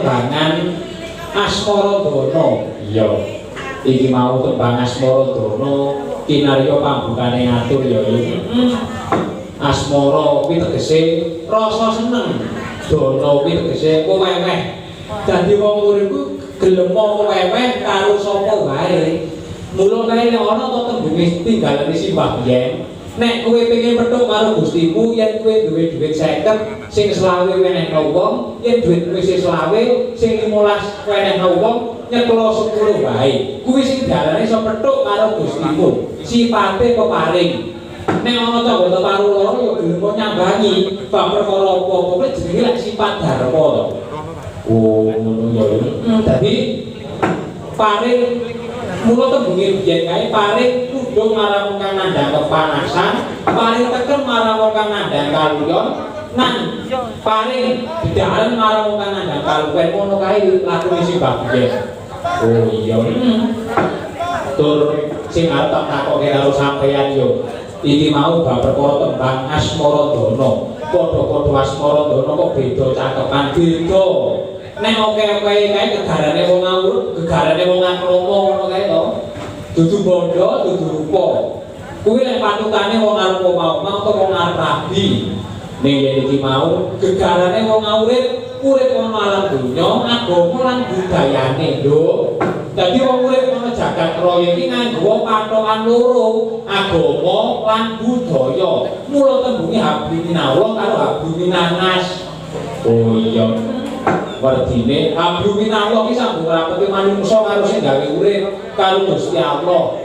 tembangan Asmaradana. Iya. Iki mau tembang Asmaradana kinarya pambukane ngatur ya. Asmara kuwi tegese rasa seneng. Dana kuwi tegese keweweh. Dadi wong urip ku gelem keweweh karo sapa wae. Mula kae nek ana to tembunge tinggalane Simbah Biyen, nek kowe pengen petuk karo Gustimu yen kowe duwe dhuwit 50 sing 20 wenehno wong, yen dhuwitmu sing 20 sing 15 wenehno wong, nyeklo 10 wae. Kuwi sing diarani iso petuk karo Gustimu. Sipate peparing. Nek ana tangga karo loro ya gelem nyambangi. Bab perkara apa-apa kuwi jenenge lek sifat dharma to. Oh, ngono ya. Dadi paring mula tembunge biyen kae paring kudung marang kang nandhang kepanasan, paring tekem marang kang nandhang kaluyon, nan paring bidharan marang kang nandhang kaluwen. Ngono kae lakune Simbah Biyen. Oh iya. Tur sing arep tak takoke karo sampeyan yo. Iki mau bab perkara tembang Asmaradana. Padha-padha Asmaradana kok beda cakepan beda. Nek oke-oke kae gegarane wong ngawur, gegarane wong akromo ngono kae to. Dudu bondo, dudu rupa. Kuwi nek patutane wong arupa mau to wong arep rabi. Ning yen iki mau gegarane wong urip ana alam donya, agama lan budayane, lho. Dadi wong urip ana jagat raya iki nganggo patokan loro, agama lan budaya. Mula tembunge Habluminallah karo Habluminanas. Oh iya. Wardine Habluminallah iki sambung rapete manungsa karo sing gawe urip karo Gusti Allah.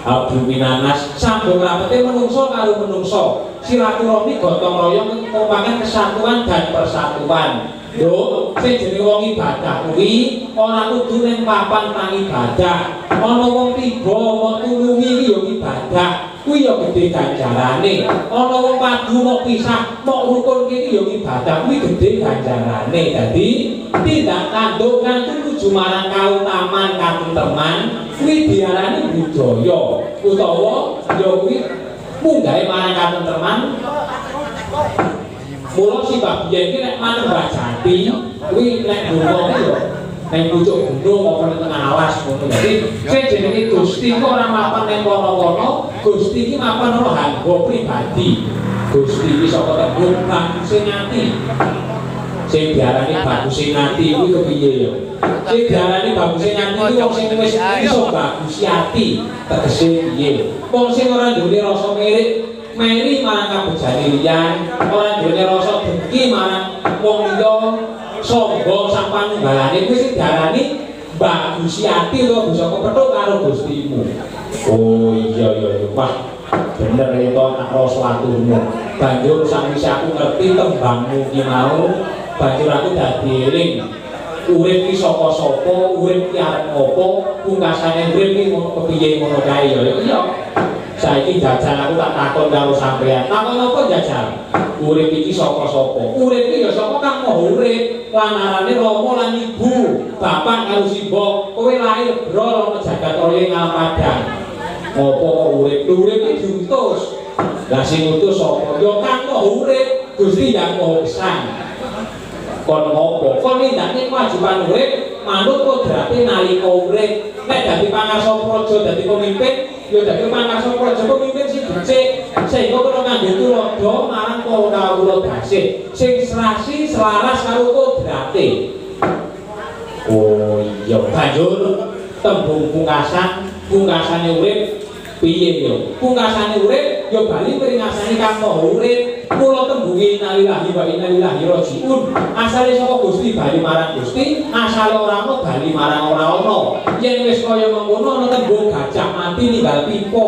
Habluminanas sambung rapete manungsa karo manungsa. Silaturahmi gotong royong merupakan kesatuan dan persatuan. Lho, sing jenenge wong ibadah kuwi ora kudu ning papan kang ibadah. Ana wong tiba mau tulungi iki ya ibadah. Kuwi ya gedhe ganjarane. Ana wong padu mau pisah, mau rukun iki ya ibadah. Kuwi gedhe ganjarane. Dadi tindak tanduk kang tuju marang kautaman katentreman kuwi diarani budaya utawa ya kuwi munggahe marang katentreman. Mula Simbah Biyen iki nek manembah jati kuwi nek donga yo ning pucuk gunung apa ning tengah alas ngono. Dadi sing jenenge Gusti kok ora mapan ning kono-kono, Gusti iki mapan ana hangga pribadi. Gusti iki saka tembung baguse ngati. Sing diarani baguse ngati kuwi kepiye yo? Sing diarani baguse ngati kuwi wong sing wis iso bagus ati, tegese piye? Wong sing ora duwe rasa meri marang kabejane liyan, ora duwe rasa dengki marang wong liya, sombong sak panunggalane kuwi sing diarani bagusi ati lho bisa kepethuk karo Gustimu. Oh iya wah bener ya to tak rasa aturmu. Banjur sawise aku ngerti tembangmu ki mau, banjur aku dadi eling urip ki saka sapa, urip ki arep apa, pungkasane urip ki kepiye ngono kae ya. Iya. Saiki jajal aku tak takon karo sampeyan. Takon apa jajal? Urip iki saka sapa? Urip iki ya saka kang mau urip, lanarane rama lan ibu, bapak karo simbok. Kowe lahir bro ana jagat raya ngalam padang. Apa kok urip? Urip iki diutus. Lah sing utus sapa? Ya kang mau urip, Gusti Yang Maha Esa. Kon ngopo? Kon nindakne kewajiban urip manut kodrate nalika urip. Nek dadi pangarsa praja dadi pemimpin ya dadi pangarsa praja pemimpin sing becik sehingga kena nganggo tulodo marang kawula dasih sing serasi selaras karo kodrate. Oh iya banjur tembung pungkasane urip piye yo? Pungkasane urip ya bali peringasane kang maha urip. Mula tembunge innalillahi wa inna ilaihi rajiun asale saka Gusti bali marang Gusti, asale ora ana bali marang ora ana. Yen wis kaya mengkono ana tembung gajah mati ninggal pipa,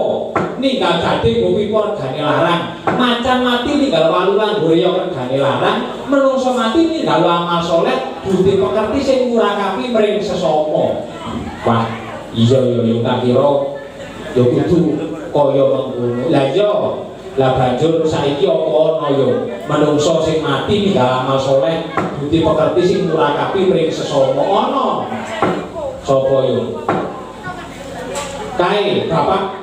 ninggal gadhe go pipa regane larang, macan mati ninggal walu lan gorya regane larang, menungso mati ninggal amal saleh budi pekerti sing ngurakapi mring sesama. Wah iya tak kira ya kudu kaya mengkono. Lah iya lah banjur saiki apa ana ya manungsa sing mati ninggal amal saleh budi pekerti sing ngurakapi mring sesama ana. Sapa yo? Kae Bapak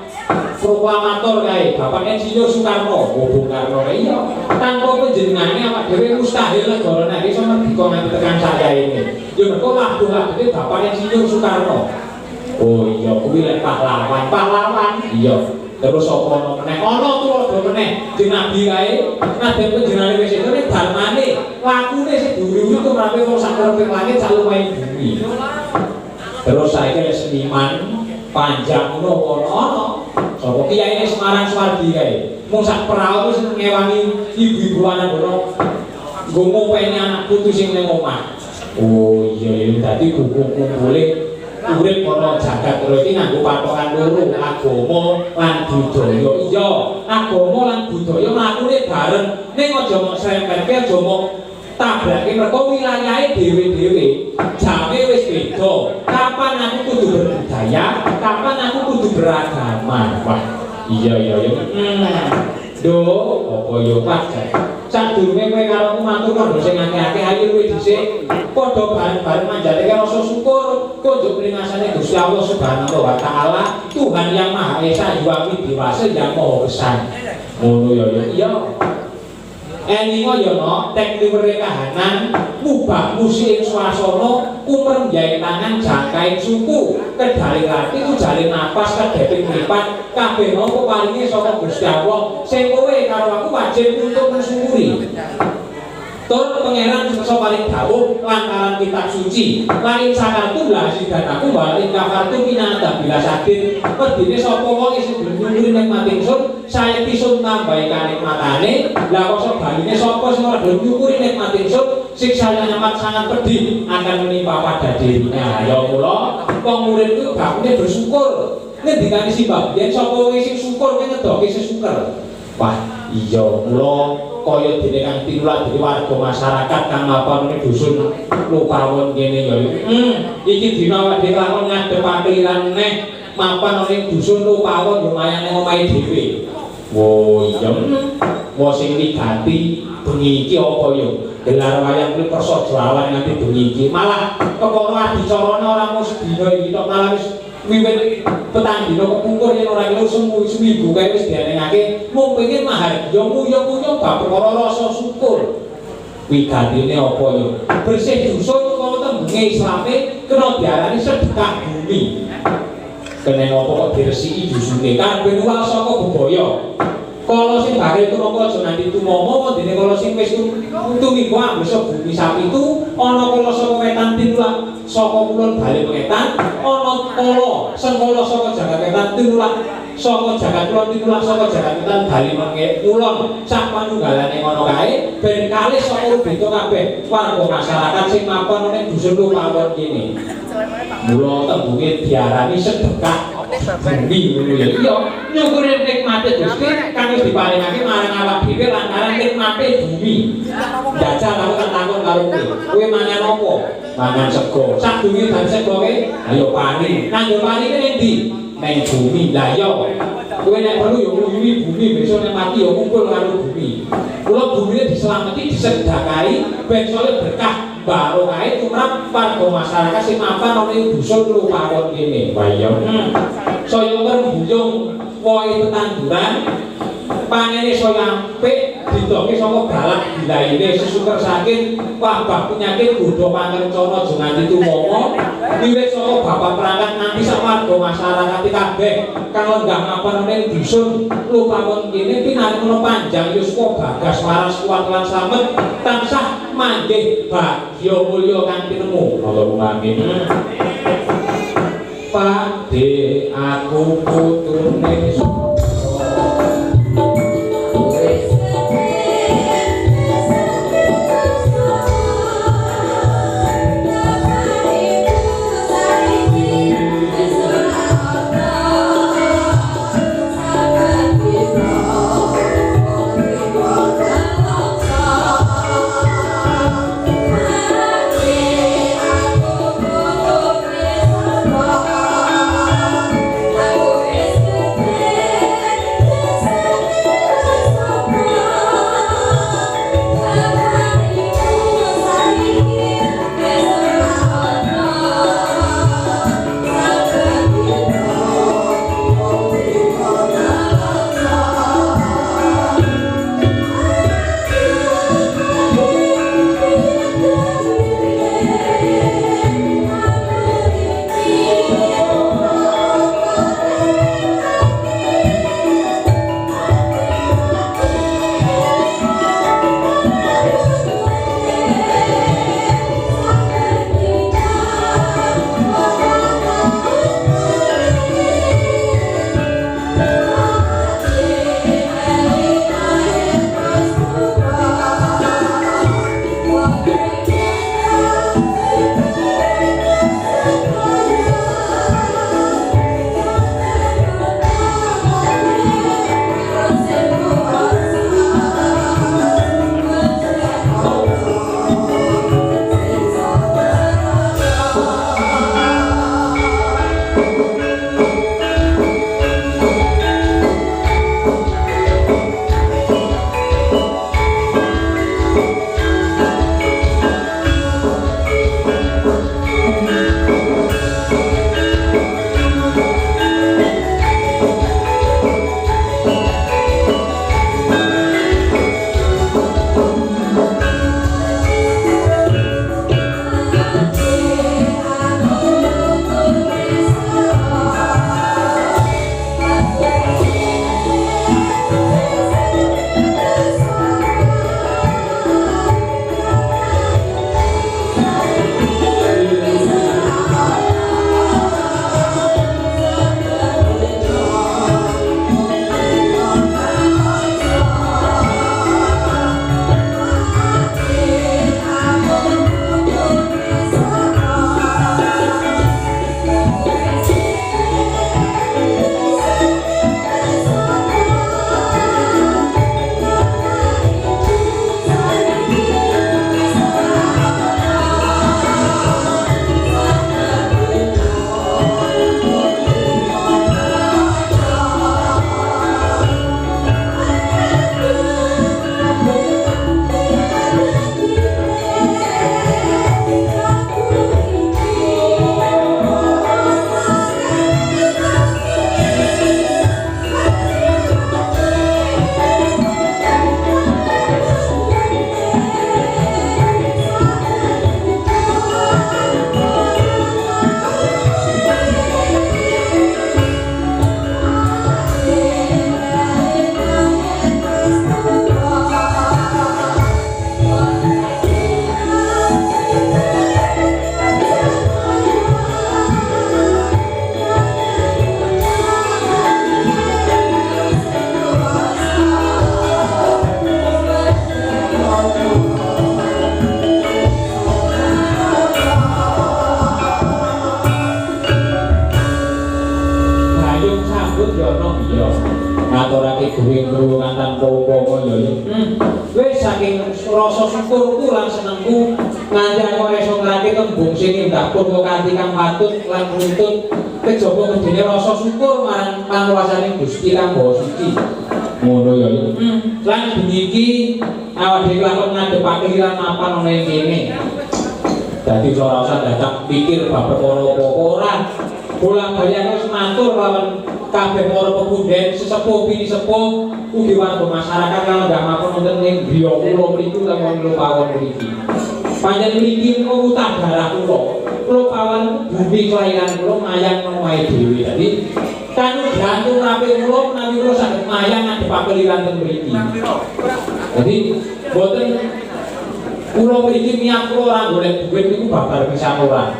proklamator kae Bapak Insinyur Soekarno, Bung Karno iya. Tanpa panjenengane awak dhewe mustahil negara nek iso merdeka nganti tekan saya ini. Ya mergo lagu-lagune Bapak Insinyur Soekarno. Oh iya kuwi lek pahlawan. Iya. Terus apa ono meneh? Ono tuwa meneh jeneng Nabi kae, nadyan panjenengane wis entuk dalmane, lakune sing dhuwur-dhuwur kok rapi wong sak kereping langit sak lumahe bumi. Terus saiki seniman panjang ngono ono. Sapa kiyaine Semarang Suwardi kae. Mung sak prau wis ngewangi ibu-ibu anak ngono. Nggo ngopeni anak putu sing ning omah. Oh iya dadi kumpul-kumpule urip ana jagat karo iki nganggo patokan loro, agama lan budaya. Iya, agama lan budaya mlakune bareng. Ning aja mok srempetke, aja mok tabrake mergo wilayahe dhewe-dhewe. Jame wis beda. Kapan aku kudu berbudaya, kapan aku kudu beragama. Wah, iya. Do, apa yo wajar. Sadurunge kowe karo mantu karo sing akeh-akeh ayo kowe dhisik padha bareng-bareng manjatake rasa syukur kunjuk pringasane Gusti Allah Subhanahu wa taala, Tuhan yang Maha Esa, Yuwami Dewasa yang Maha Besar. Ngono ya iya. Eningo ya no, teknik kahanan mubah musik swasana umrem jahit tangan jangkain suku kedali lati ujalin napas kedeping lipat kabeh nopo palinge saka Gusti Allah sing kowe karo aku wajib untuk mensyukuri. Tur pangeran semesta paling dawuh lantaran kitab suci lain sakartu lasi dan aku balik kafartu pinata bila sakit pedine sapa wong sing nyuwuri nikmat ingsun saya pisun nambahi kanikmatane lah kok sok baline sapa sing ora nyuwuri nikmat ingsun siksane amat sangat pedih akan menimpa pada dirinya. Ya kula wong murid itu bakune bersyukur ngendikane simbah yen sapa wong sing syukur kuwi ngedoke sesyukur. Wah iya kula kaya dene kang tinulat dene warga masyarakat kang mapan ning dusun Lupawon kene ya. Iki dina awake lakon ngadep pakliran neh mapan ning dusun Lupawon lumayan ning omahe dhewe. Wo iya. Wo sing wigati bengi iki apa ya? Gelar wayang kuwi kersa jualan nganti bengi iki. Malah kepara adicarane ora mung sedina iki tok malah wis wiwit petang dina kepungkur yen ora kira seminggu kae wis dianengake mung pengin mahar yo nguyu-nguyu bab perkara rasa syukur. Wigatine apa yo? Bersih dusun kok tembunge Islame kena diarani sedekah bumi. Kene apa kok diresiki dusune kabeh nuwal saka bebaya. Kala sing bakal tumangka aja nganti tumama dene kala sing wis tuminggu besok bumi sapi itu ana kala saka wetan tinulak saka kulon bali wetan ana kala sengkala saka jagat wetan tinulak saka jagat kulon tinulak saka jagat wetan bali kulon sak panunggalane ngono kae ben kalih saka beda kabeh warga masyarakat sing mapan ning dusun Lupawon kene. Mula tembunge diarani sedekah bumi ngono ya. Iya, nyukuri nikmate Gusti kang wis diparingake marang awak dhewe lantaran nikmate bumi. Jajal aku takon karo kowe. Kowe mangan apa? Mangan sego. Sadurunge dan sego kowe ayo pani. Nanggo pani ki ning ndi? Ning bumi. Lah iya. Kowe nek perlu yo nguyuhi bumi besok nek mati yo kumpul karo bumi. Kula bumine diselameti disedekahi ben soleh berkah barokahe tumrap warga masyarakat sing mapan ning dusun Lupawon kene. Wah iya. Saya ngrembuyung wohe tetanduran panene saya apik didoke saka balak dilaine sesuker sakit wabah penyakit godho pangencana aja nganti tumama wiwit saka bapak perangkat nganti sak warga masyarakat kabeh kang lenggah mapan ning dusun Lupawon kene pinaringa panjang yuswa bagas waras kuat lan slamet tansah manggih bagya mulya kang tinemu. Allahumma amin. Pakde aku putune Aku guring-gurungan tanpa apa-apa ya. Wis saking rasa syukurku lan senengku nganti aku iso ngrake tembung sing ndapur kok kanthi kang patut lan runtut kejaba gedene rasa syukur marang panguwasaning Gusti Kang Maha Suci. Ngono ya. Lan bengi iki awak dhewe lakon ngadepake lan mapan ana ing kene. Dadi ora usah dadak pikir bab apa-apa ora. Bola-bali wis matur lawan kabeh para pemuda sesepuh pini sepuh ugi warga masyarakat kang nggak mapun wonten ing griya kula mriku lan kula pawon mriki. Panjenengan mriki niku utah darah kula pawon bumi kelahiran kula mayang omahe dhewe. Dadi kanu gantung rapi kula menawi kula saged mayang ngadepake liran ten mriki. Dadi boten kula mriki niat kula ora golek duit niku babar pisan ora.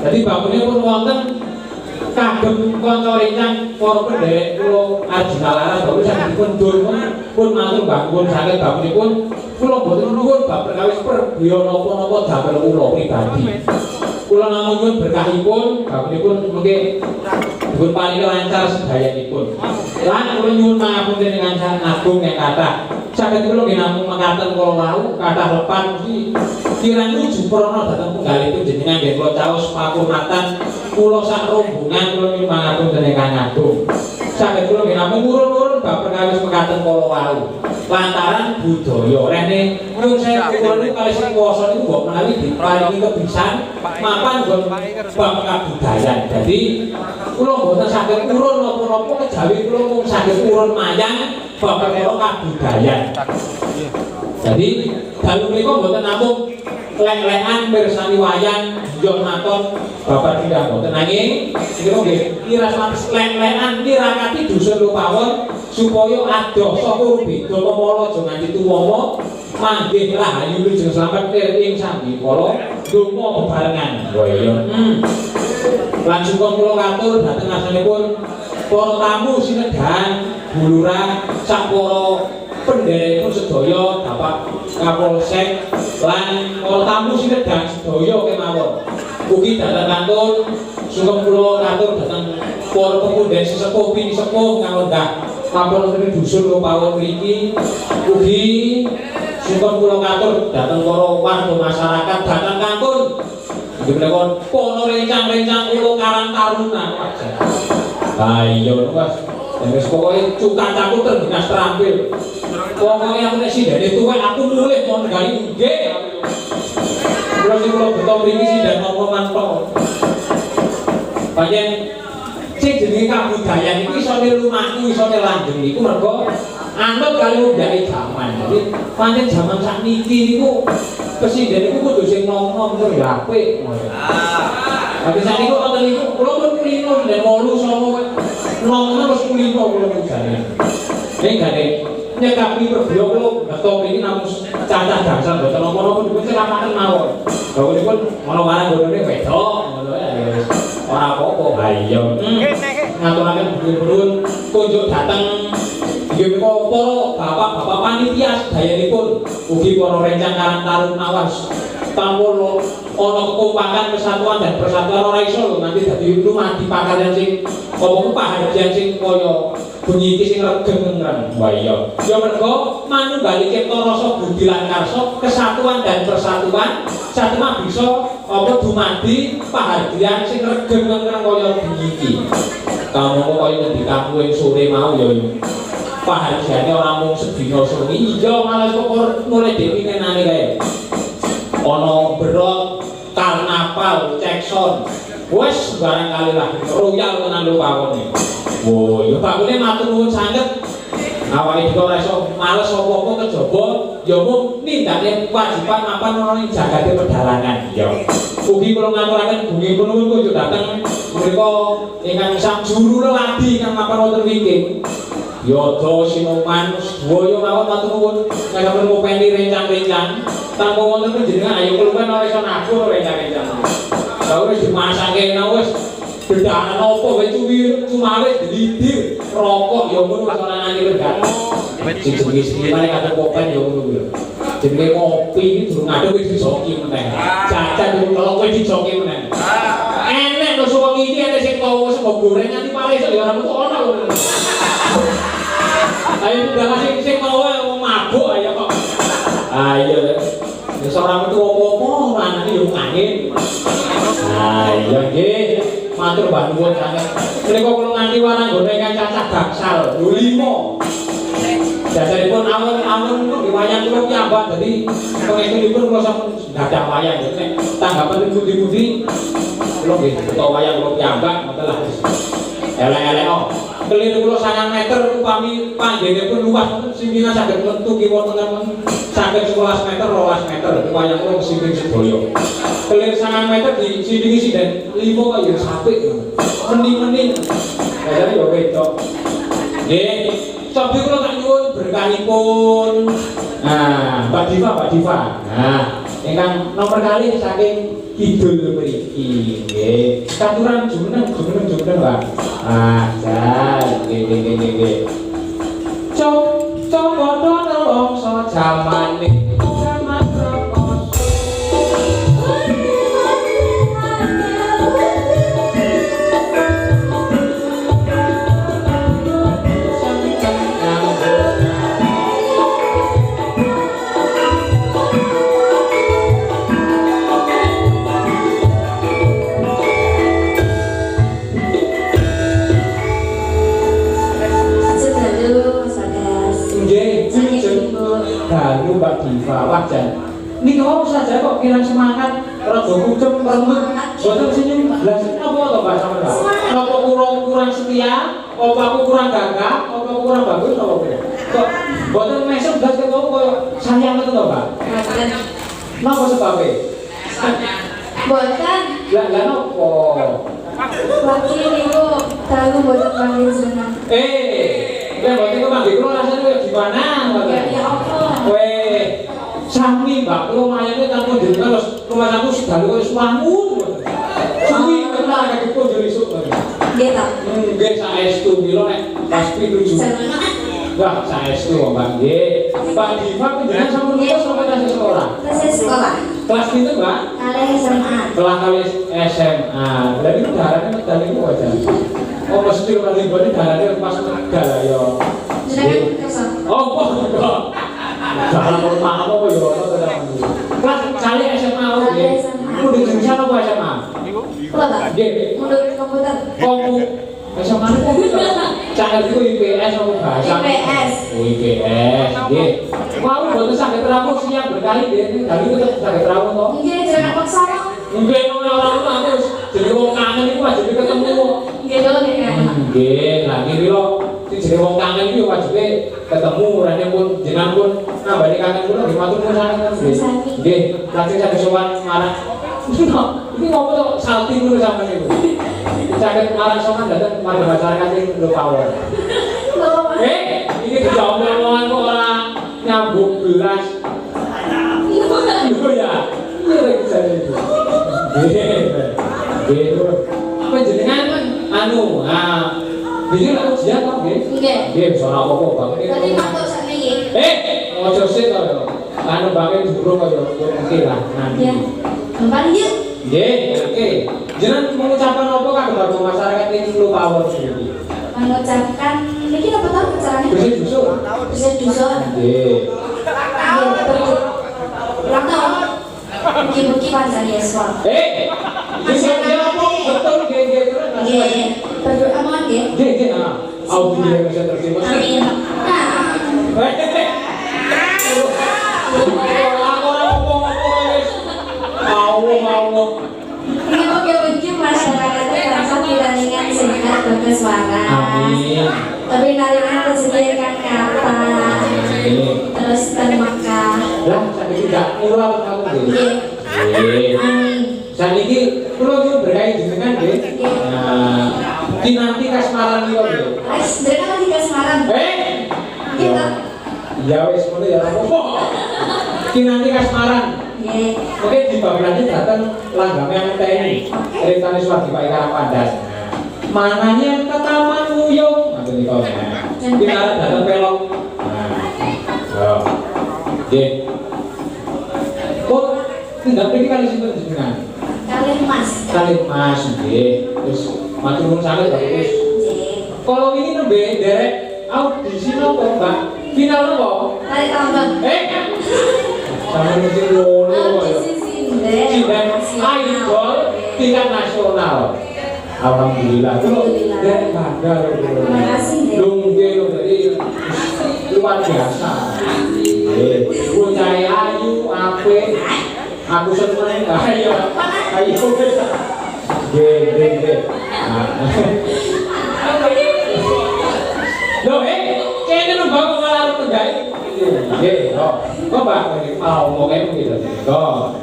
Dadi babune pun wonten kagem kanca rencang para pendherek kula Arjuna Laras bagus sagedipun durung pun matur bangun saged babunipun kula boten nuwun bab perkawis perbiya napa-napa damel kula pribadi. Kula namung nyuwun berkahipun babunipun mengke dipun paringi lancar sedayanipun. Lan kula nyuwun pangapunten ing ancen agung ing kathah. Saged kula nggih namung mekaten kala wau kathah lepan mesti kirang nuju prana dhateng punggalipun jenengan nggih kula caos pakurmatan kula sak rombongan kula nyuwun pangapunten ingkang agung. Saged kula nggih namung urun-urun bab perkawis mekaten kala wau. Lantaran budaya rene nyuwun saya kula niku kalih sing kuwasa niku mbok menawi diparingi kebisan mapan nggon bab kabudayan. Dadi kula mboten saged urun napa-napa kejawi kula mung saged urun mayang bab perkara kabudayan. Jadi dalu menika mboten namung lek-lekan mirsani wayang njuk maton bapak tidak mboten nanging niku nggih irasane lek-lekan nirakati dusun Lupawon supaya adoh saka beda pemala aja nganti tuwa manggih rahayu lujeng slamet ing sambikala donga bebarengan. Lho iya. Lan sungkem kula katur dhateng asmanipun para tamu sinedhan bulurah sak para pendherekipun sedaya Bapak Kapolsek lan para tamu sinedhan sedaya kemawon. Ugi dhateng kantun sungkem kula katur dhateng para pemuda sesepuh pini sepuh kang lenggah Kapolsek dusun Lupawon mriki. Ugi sungkem kula katur dhateng para warga masyarakat dhateng kantun inggih menika para rencang-rencang kula Karang Taruna. Ha iya Mas. Wis pokoke cukacaku terbinas terampil. Pokoke aku nek sindene tuwek aku mulih mau nggali nggih. Kula sing kula beto mriki sindan napa mantuk. Panjen sing jenenge kabudayan iki iso lumaku iso langgeng iku mergo anut kali undake jaman. Jadi pancen jaman sakniki niku presiden niku kudu sing nom-nom terus ya apik. Tapi sakniki kok ngoten niku kula pun kulino ndek 8 9 nom-nom wis kulino kula jane. Nek gane nyekapi perbiya kula beto mriki namung cacah dasar mboten napa-napa dipun selamaten mawon. Bahwa dipun ana warang godhone wedok ngono ya wis ora apa-apa. Ha iya. Ngaturaken nuwun kunjuk dateng nggih menika para bapak-bapak panitia sedayanipun ugi para rencang Karang Taruna awas tanpa ana kekompakan kesatuan dan persatuan ora iso lho nanti dadi lumadi pakaryan sing apa paharjan sing kaya bunyi iki sing regeng ngreng. Wah iya. Ya mergo manunggali cipta rasa budi lan karsa kesatuan dan persatuan satemah bisa apa dumadi paharjan sing regeng ngreng kaya bunyi iki. Kamu kok kaya ngendikaku ing sore mau ya paharjane ora mung sedina sewengi iya malah kok mulai dipinenane kae. Ana berot karnaval cekson wis barang kali lah royal tenan Lupawon. Wo ya bakune matur nuwun sanget awake dhewe ora iso males apa-apa kejaba ya mung nindakne kewajiban mapan ana ing jagate pedalangan. Ya ugi kula ngaturaken bumi nuwun kunjuk dateng menika ingkang sang juru leladi kang mapan wonten wingking Yodo Sinoman sedaya mawon matur nuwun nek ngopeni rencang-rencang tanpa wonten panjenengan ayo keluwen ora iso nabur rencang-rencang. Lah wis dimasake wis bedakan apa wae cuma wis didir rokok ya ngono ora nganti regat. Sing jenenge mari kata kopen ya ngono kuwi. Jenenge kopi iki durung ngaduk wis dijoki meneh. Jajan durung kelok wis dijoki meneh. Enek lho suwung iki enek sing kowo sego goreng nganti pare iso ya ora metu ono lho. Ayo udah sing mau mabuk ayo kok. Ayo. Ya seorang itu opo-opo lanane yo angin. Ayo nggih. Matur mbah nuwun sanget. Menika kula nganti waranggone ingkang cacah gangsal 5. Jajaripun awon-awon niku wayang kula piyambak dadi pengenipun kula sampun dadak wayang nek tanggapan pundi-pundi kula nggih beto wayang kula piyambak ngoten lah. Elek-elek keliru kula 9 meter upami panggenipun luas singkina saged metu kiwa tengen saking 11 meter 12 meter wayang kula singking sedaya. Kelir 9 meter di sindingi sinden 5 kok ya sapik. Meni-meni. Jadi yo wedok. Nggih, cobi kula tak nyuwun berkahipun. Nah, Mbak Diva. Nah, ingkang nomor kali saking kidul mriki nggih. Katuran jumeneng Mbak. Ah, nggih. Coba nelongso jamane zaman rekoso. Baru Mbak Diva wajan. Niki wau saja kok kirang semangat, rada kucep rembug, boten senyum blas apa to Mbak sampeyan? Napa kurang setia? Apa aku kurang gagah? Apa aku kurang bagus apa piye? Kok boten mesem blas kok koyo sayang ngoten to Mbak? Boten. Napa sebabe? Boten. Lah napa? Wakil niku tahu boten panggil jenengan. Lah boten kok panggil kula rasane koyo gimana? Ya apa? Weh, sami Mbak, kula mayane tanpa jenengan terus rumah aku sedalu wis wangun. Suwi kena agak kunjul isuk. Nggih ta. Nggih saestu mila nek pas pituju. Wah, saestu Mbak nggih. Pak Diva panjenengan sampun lulus sampai tasih sekolah. Tasih sekolah. Kelas pinten, Mbak? Kalih SMA. Kelas kali SMA. Berarti darane medal niku aja. Oh, mesti kali bali darane pas medal ya. Jenengan kersa. Oh, kok. Jangan lupa apa ya, kelas kali SMA nggih. Kudu jurusan apa SMA? Kula ta. Nggih. Mundur komputer. SMA komputer. Cakep iku IPS apa bahasa? IPS. Oh, IPS. Nggih. Mau boten saged rawuh siang berkali nggih. Kali tetep saged rawuh to? Nggih, jenengan paksa. Nggih, ora rawuh jenenge wong kangen iku wajibe ketemu. Nggih, lho nggih. Nggih, lah nggih lho. Jenenge wong kangen iki wajibe ketemu rene pun jenengan pun nambani kangen kula nggih matur nuwun sanget. Nggih, lajeng saged sowan marang. Iki ngopo to salting dulu sampeyan niku. Saged marang sowan dateng marang masyarakat sing lho pawon. Iki dijawab-jawaban kok ora nyambung belas. Iya ya. Iya lek jare itu. Nggih. Panjenengan anu, Ini lah ujian kok, nggih. Nggih. Nggih, ora apa-apa, Bang. Berarti matur sakniki. Ojo sik to ya. Anu Bang durung kaya oke lah nanti. Ya. Gampang yuk. Nggih, oke. Jenengan mengucapkan apa kanggo warga masyarakat ing Lupawon iki? Mengucapkan niki apa tahu caranya? Bersih dusun. Bersih dusun. Nggih. Ulang tahun. Mugi-mugi panjang Yeswa. Ini apa? Betul nggih terus. Nggih. Berdoa mohon nggih. Nggih, audio yang bisa terima. Amin. Ini mugi-mugi masyarakatnya bangsa pirangan sehat berkesuara. Amin. Tapi naringan rezeki kan kata. Terus dan Mekah. Lah, sakit tidak murah kamu nggih. Nggih. Amin. Saniki kula iki berkait jenengan nggih. Kinanti kasmaran niku nggih. Wis, jenengan lagi kasmaran. Gitu. Ya wis ngono ya ora apa-apa. Kinanti kasmaran. Nggih. Oke, di bagian datang langgame yang TNI. Ceritane Suwardi Pak Karapandas. Mananya ke taman Wuyung. Ngoten niku. Kinarep datang pelok. Yo. Nggih. Kok tinggal mriki kali sinten jenengan? Kalih Mas. Kali Mas nggih. Terus matur nuwun sanget Pak Gus. Nggih. Kalau ini nembe derek audisi nopo, Mbak? Final nopo? Tarik tambang. Sama mesti ngono kok. Audisi sinden. Sinden idol tingkat nasional. Alhamdulillah. Dan bangga loh. Terima kasih, Den. Nggih loh, jadi luar biasa. Bocah ayu, apik. Aku seneng. Ayo. Wis. Nggih. Loh, kayaknya lu bawa malah tegak. Nggih, kok Mbak mau ngomongnya begitu. Kok.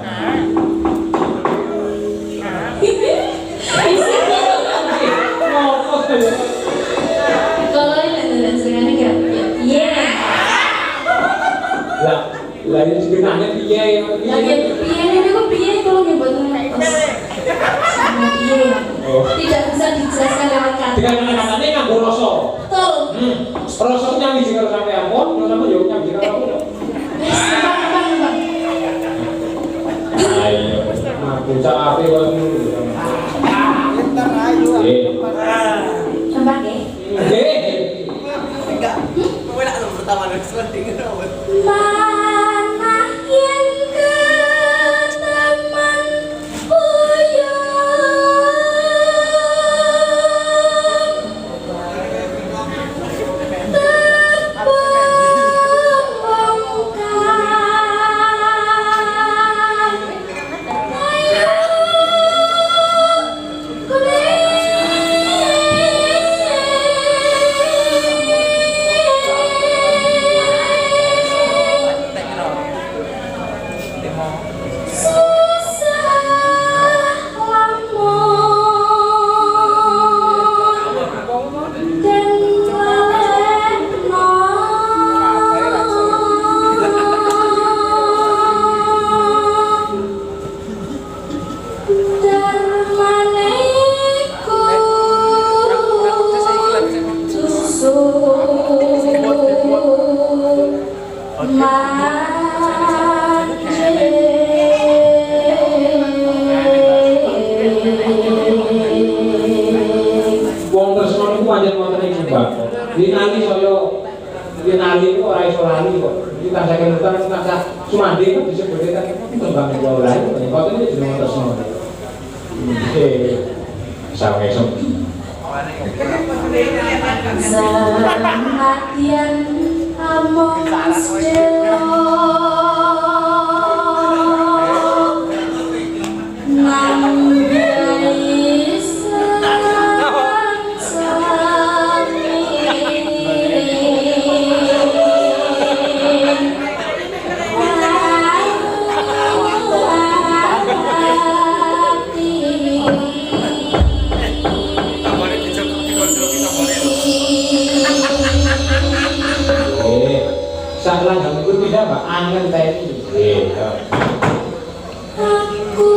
Kalau ini dan sebenarnya kayak iya. Lah ini sebenarnya piye? Lagi piye ini kok piye kalau nyebut ngetos sama piye? Tidak bisa dijelaskan lewat kata. Dengan kata-katanya nganggo rasa. Betul. Rasa itu nyambi jika sampai ampun, sama yo nyambi jika aku. Bang. Ayo, aku cak ape kok ngono. Tambah ya. Enggak. Kowe nak pertama nek sending ngono. Mana yang ke taman Wong tresno niku pancen wonten ing Mbak. Dinali saya dinali kok ora iso lali kok. Iki tak saking hutan tak Sumandi kan disebut kan tembang kula lain kok ini jeneng tresno. Sawe-sawe. Sematian among sedelo nambai Salah jam itu tidak Mbak angin tadi. aku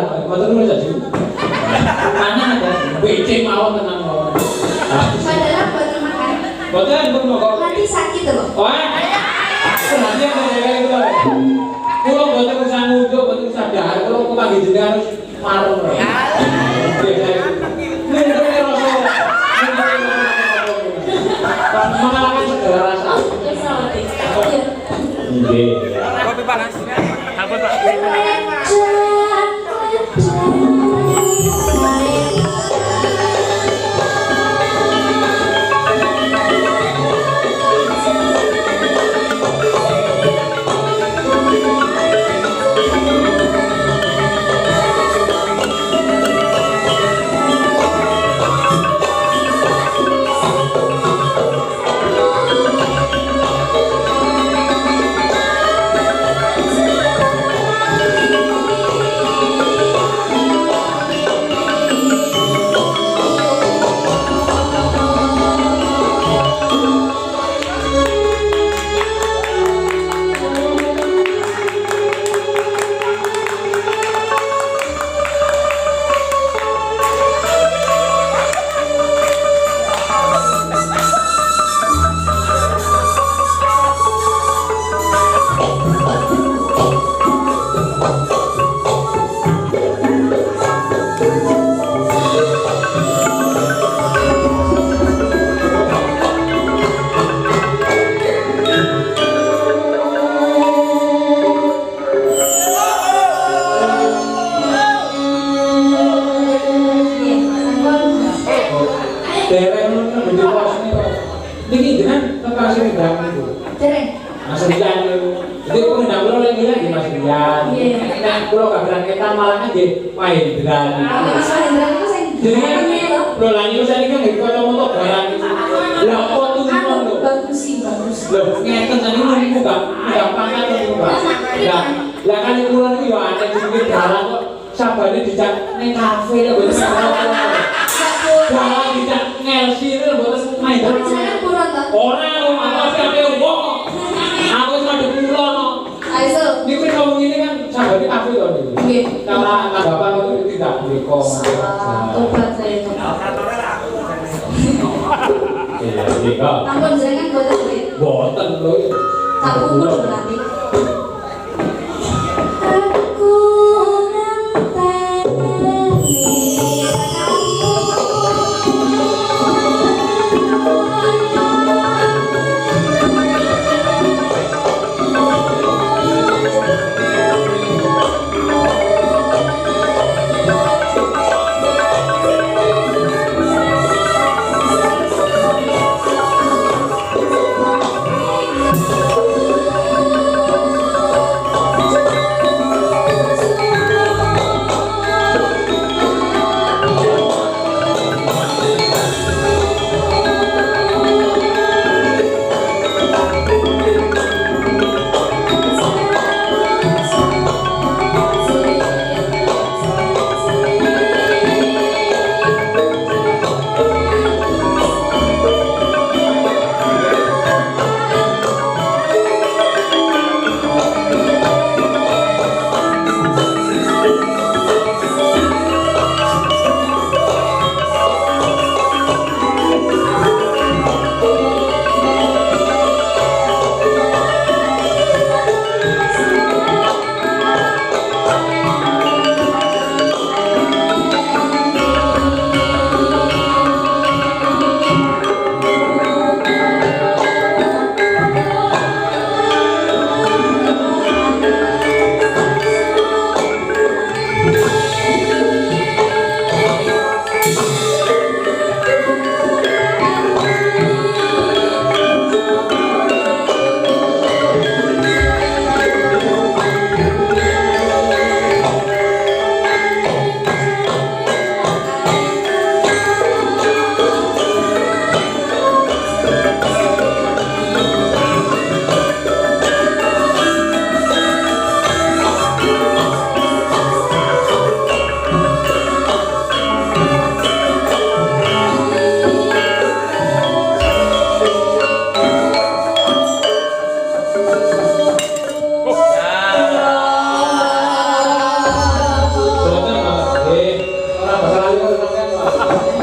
Mboten nulis aja. Mana ada BC mawon tenang mawon. Padahal buat makan. Mboten pun kok. Nanti sakit loh. Wah. Perhatian saya itu. Kulo mboten usah ngunjuk, mboten usah dahar, kulo kepanggih jenengan harus marung. Mengalahkan segala rasa. Nggih. Kopi panas. Apa Pak? Mas Rian itu. Jadi aku nggak perlu lagi Mas Rian. Nah, kalau nggak berangkatan malah aja main berani. Mas Hendra itu saya Jadi kan lo lagi saya kan nggak ikut motor barang itu. Lah kok tuh lo? Bagus sih, bagus. Lo ngeten tadi lo buka pangkat tuh buka. Lah kan itu lo itu ya ada sedikit barang kok. Sabane dijak ning kafe lho mboten barang dijak ngelsi lho mboten main. Jangan kurang ta. Ora apa ape wong. Aku cuma dikulo no. Ayo. Niku ngomong ini kan sabane kafe to niku. Nggih. Karena bapak itu tidak beko. Tobat saya itu. Iya, iya. Ampun jenengan boten duit. Boten lho. Tak puput berarti.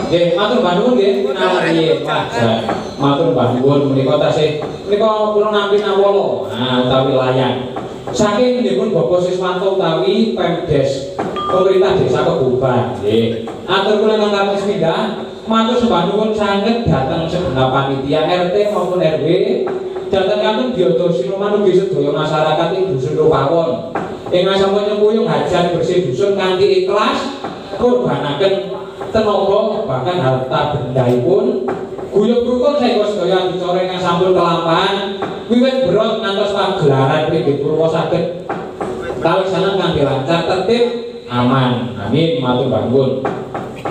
Nggih, matur nuwun nggih. Nalih wajar. Matur nuwun menika tasih menika kula nampi nawala. Nah, utawi layang. Saking dipun Bapak Siswanto utawi Pemdes pemerintah Desa Kebuban. Nggih. Atur kula ingkang sepindhah, matur sembah nuwun sanget dhateng segenap panitia RT maupun RW. Dhateng kanten Biodo Sinuman ugi sedaya masyarakat ing Dusun Rupawon. Ingkang sampun nyempuyung hajat bersih dusun kanthi ikhlas kurbanaken tenaga bahkan harta bendahipun guyub rukun saengga sedaya adicara ingkang sampun kelampahan wiwit berot ngantos pagelaran Pringgih Purwa saged kaleksanan kanthi lancar tertib aman. Amin. Matur nuwun.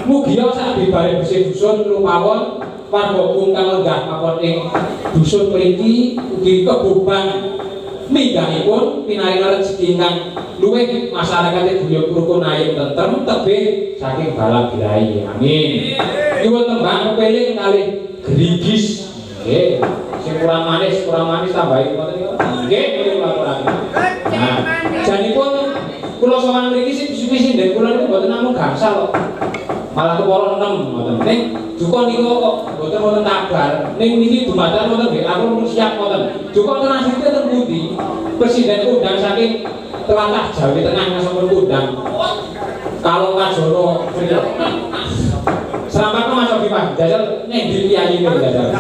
Mugia sak bibare bersih dusun Rupawon warga kang lenggah mawon ing dusun mriki ugi kebuban minggahipun pinaringan rezeki ingkang luwih masyarakat guyub rukun ayem tentrem tebih saking balak birahi. Amin. Nyuwun tembang kepeling kalih gerigis. Nggih. Sing kurang manis tambahi ngoten niku. Nggih, kula aturaken. Nah, janipun kula sowan mriki sing sing kula niku mboten namung gangsal kok. Malah kepala 6 ngoten. Ning Duka niku kok mboten wonten kabar. Ning niki dumadaan wonten nggih, aku mun siap ngoten. Duka transite ten pundi? Presiden undang saking tlatah Jawa Tengah sampun undang. Kalau Kajono selamat Mas Obi Pak. Jajal ning ndi piyayine jajal.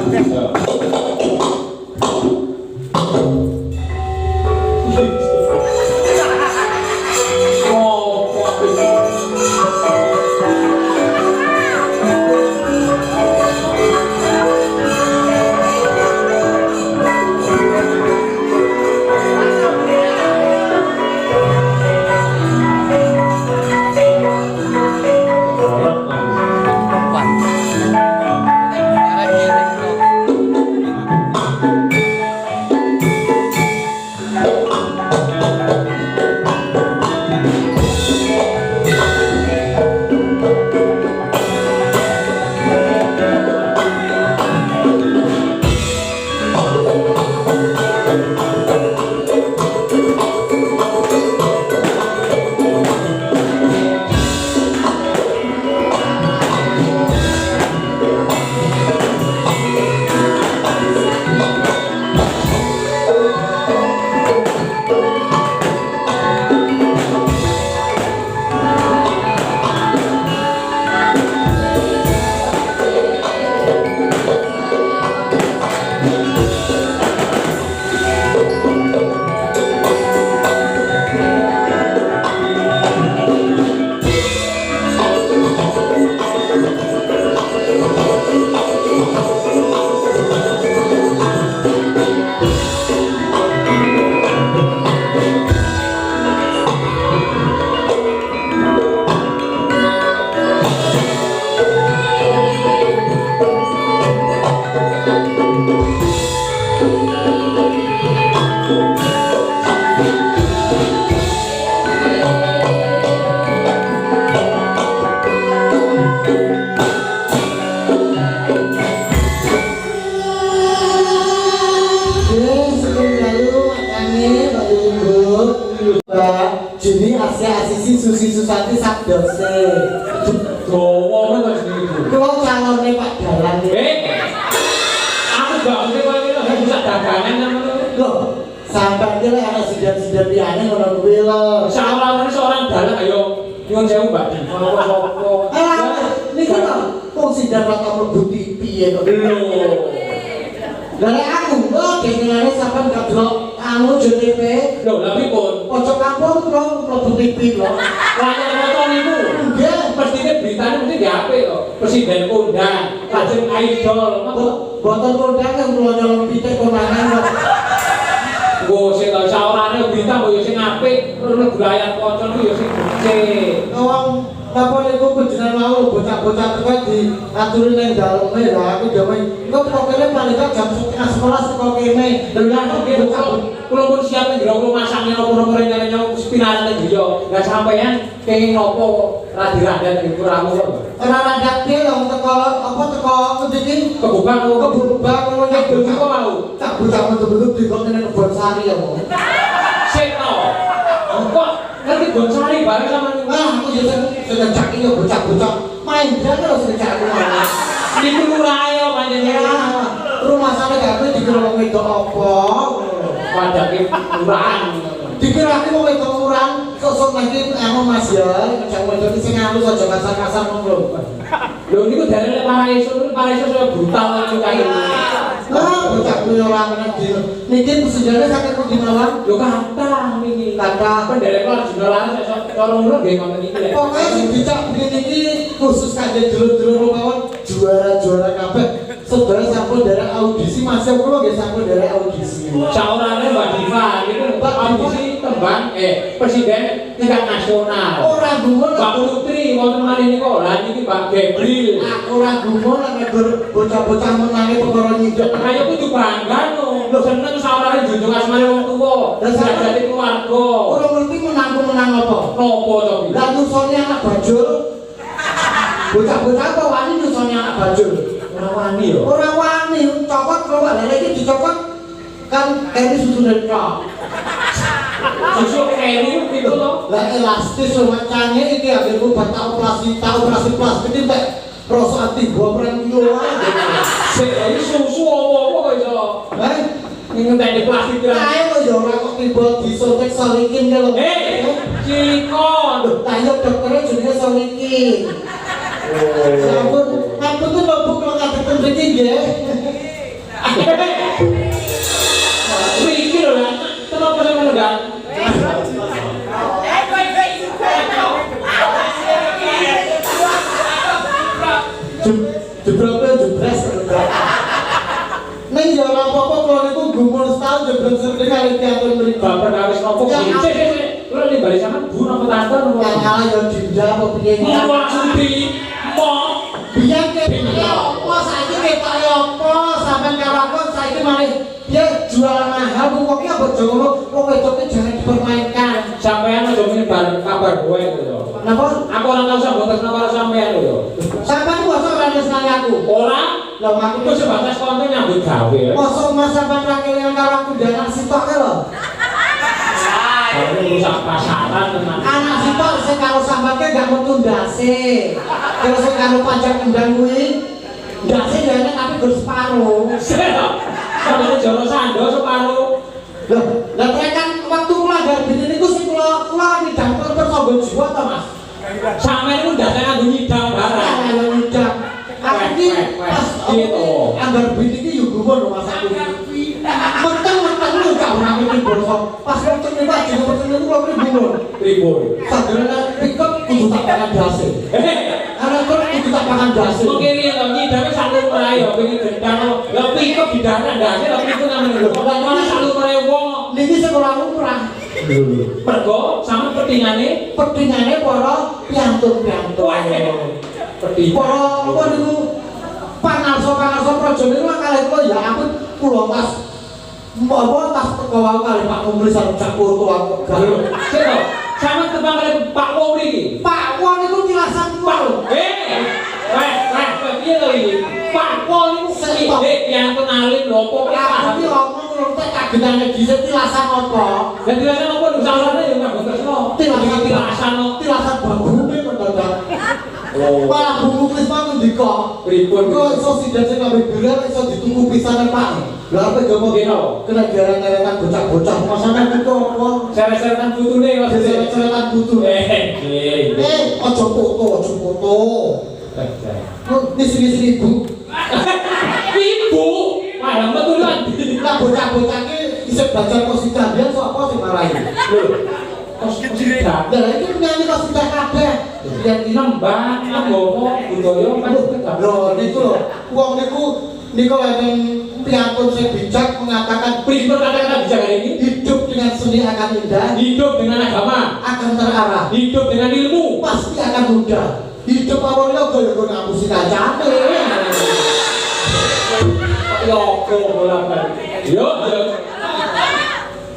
Jadi Asih Susi Susanti Sabdose. Dawa men kok niku. Kula calone Pak Dalan. Aku gak ngerti kowe iki lho bisa dagangan ngono. Lho, sampeyan iki lek ana sidat-sidat liyane ngono kuwi lho. Sawarane seorang dalang ayo nyuwun sewu Mbak Di. Apa-apa. Niki lho, wong sidat kok mlebu TV kok. Lho. Lah aku kok dengarane sampeyan gak delok anu JTV. Lho, lha pripun? Pojok kampung kok mlebu TV lho. Layar foto niku. Nggih, mestine beritane mesti di HP to. Presiden kondang, lajeng idol. Boten kondang kula nyolong pitik konangan kok. Wo sing ta saorane berita kok ya sing apik, mlebu layar kaca niku ya sing becik. Wong napa niku panjenengan mau bocah-bocah tekan di aturi ning daleme lah aku jaman engko kok kene paling jam 11 kok kene. Lah nggih kula pun siap ning jero kula masakne napa-napa rencana spinaran ning griya. Lah sampeyan kenging napa ra diradat ning kuramu kok. Ora radak piye wong teko apa teko ngendi iki Kebuban ngono nyebut kok mau. tak bocah betul-betul dikok ning kebon sari ya wong. Sik to. Kok ngerti bonsari bareng sama Aku ya sing cak iki bocah-bocah Mahendra terus kerja aku mana. Di kelurahan ya panjenengan. Rumah sana gak ada dikira wong wedok apa. Padake kelurahan. Dikira aku wong wedok kurang sok lagi Mas ya, kerja wedok iki sing halus aja kasar-kasar ngono. Lho niku darane Paraiso saya brutal niku kae. Lah, bocah kuwi ora meneng dino. Niki sejane sakit pundi mawon? Lho kathah niki. Kathah penderek Arjuna Laras cara ngono nggih ngoten iki lho. Pokoke sing dicak niki khusus kangge dulur-dulur mawon juara-juara kabeh. Saudara sampun derek audisi masih kula nggih sampun derek audisi. Saurane Mbak Diva niku audisi tembang presiden tingkat nasional. Ora gumun Mbak Putri wonten malih niku lha niki Pak Gebril. aku ora gumun nek bocah-bocah menangi perkara nyidok. Ayo kudu bangga no. Lho seneng saurane junjung asmane wong tuwa. Derajate keluarga. Ora ngerti menang apa? Nopo to iki? Lah nusone anak bajul. Bocah-bocah kok wani nusone anak bajul. Ora wani yo. Ora wani cokot kok lha iki dicokot kan ini susune tok. Susu keri itu loh. Lah elastis lho macane iki aku tak operasi plastik iki mek rasa ati gua perang kilo ae. Sik iki susu apa-apa kok iso. Heh, Ngenteni plastik kan. ae lho ya ora kok tiba disuntik solikin lho. Cikon. Tayok dokternya jenenge solikin. Ya ampun, aku tuh mabuk kalau ngadepen mriki nggih. Iki lho lah. Kenapa saya menegak? Jebres. Ning ya ora apa-apa kalau niku gumun setahun jebres sering kali diatur mriki. Bapak kawis nopo sih? Sik. Lho di bali sampean bu napa tante nopo? Ya ngalah ya dinda apa piye. Ora sudi. Mo. Biyen ketoke apa saiki ketoke apa sampean karo aku saiki malih piye jual mahal wong iki apa jono wong wedoke jangan dipermainkan. Sampean aja menyebar kabar gue itu lho. Napa? Aku ora tau sebatas karo sampean lho. Sampean ku masa ora nresnani aku. Ora, Lah aku aku sebatas konten nyambut gawe. masa mas sampean ra kelingan karo aku dan sitok lho. Aku rusak pasaran tenan. Anak sitok sing karo sampean ke gak metu ndase. Terus sing karo pajak kendang kuwi ndase dene tapi gur separo. Sampeyan jero sando separo. Lah kan waktu kula gar bini niku sing kula ngidang persangga jiwa ta Mas. Sampeyan niku ndak nganggo nyidang barang. Ayo ngidang. Aku iki pas gitu. anggar bini iki yo gumun lho Mas aku. Menteng lho gak ora mikir basa. Pas waktu niku ajeng meteng niku kula gumun. Pripun? Sadurunge pikir kudu tak pangan dase. Ana kok kudu tak pangan dase. Mengkiri to nyidange satu merae yo pengen gendang. Lah pikir didana ndase lha pikir nang ngene lho. Ora satu merae wong. Niki sekolah lumrah. Mergo sampe petingane Para piantun-piantun. peting. Para apa niku pangarsa praja niku kalih kula ya ampun kula Mas. Apa tas teko wae kali Pak Mumri sareng Cak Purto aku. Sik to. Sampe tebang kali Pak Wong iki. Pak Wong niku tilasan kula lho. Piye to iki? Pak Wong niku sithik yang kenalin lho apa Aku iki omong lho tek kagenane dhisik tilasan apa? dan dirasakan apa lho salahane ya nggak tresno. Tilasan babume mendadak. Malah buku Krisma ngendika, Pripun? kok iso sidat sing kabeh gelar iso dituku pisane Pak. Lah apa gomo kena gara-gara bocah-bocah masane itu apa? Seret-seretan putune Mas. Seret-seretan butuh. Aja foto. Sini Ibu. Ibu, malah betulan. Lah bocah-bocah ki isih belajar qasidah biyen sapa sing marahi? Qasidah. Lah iki penyanyi qasidah kabeh. Yang nembang, agama, budaya kan tegak. Lho niku lho, wong niku enten piantun sing bijak mengatakan Pripun kata-kata bijak hari ini? hidup dengan seni akan indah, Hidup dengan agama, akan terarah, hidup dengan ilmu. pasti akan mudah. Hidup awalnya goyo-goyo ngapusi kacane. Yo bolak-balik. Yo.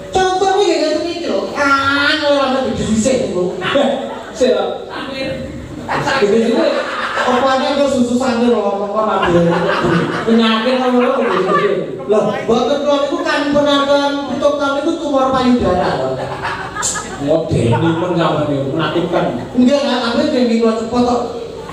Contohnya kayak gitu lho. Ora ana dhisik niku. Sik. Gede sini. Opane ke susu sandir lho ngomong nabi. Penyakit ngono kok gede. Loh, boten kula niku kan penangan pitung tahun niku tumor payudara. Modeni pun sampeyan menakutkan. Enggak lah, tapi dene kula cepot kok.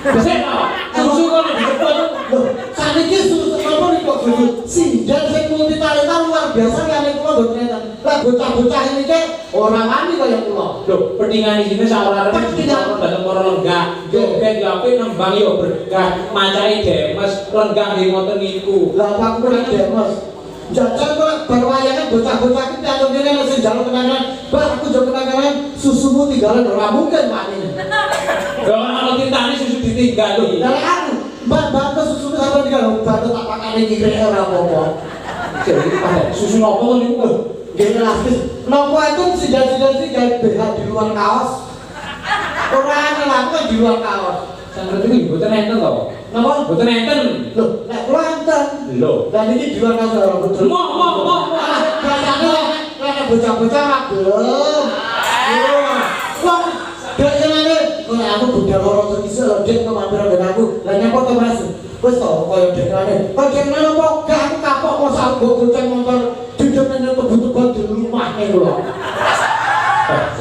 Besek tau. Susu kok nek dicepet. Loh, saniki susu apa nih kok susu? Sindan sing multi talenta luar biasa kali kula mboten enten. Lah bocah-bocah ini ke ora wani kaya kula. Loh, pentingan di sini saurane pentingan datang para lenggah. Joget yo apik nembang yo berkah. Macane demes lenggah nggih ngoten niku. Lah aku ora demos. Jajan kok berwayangan bocah-bocah iki tak ngene sing njaluk kenangan. Bah aku njaluk kenangan susumu tinggalan ora mungkin Pak ini. Lho ana tintane susu ditinggal lho. Lah anu, Mbak susumu sampe tinggal batu tak pakane kirek ora apa-apa. Jadi pada susu nopo to niku? Gini lapis, nopo itu sidan-sidan sih gak BH di luar kaos. Orang lah, aku di luar kaos. Sampai itu mboten enten to. Napa? Mboten enten. Loh, nek kula enten. Lho, Dan ini di luar kaos ora betul. Mo. Biasanya nek bocah-bocah ora gelem. Wong dene kok aku budal loro iso lho Dek kok mampir nggon aku. Lah nyapa to Mas? Wis to koyo dekane. Kok dekane apa gak aku kapok kok sak bocah motor duduk nang tubuh-tubuh di rumahne kula.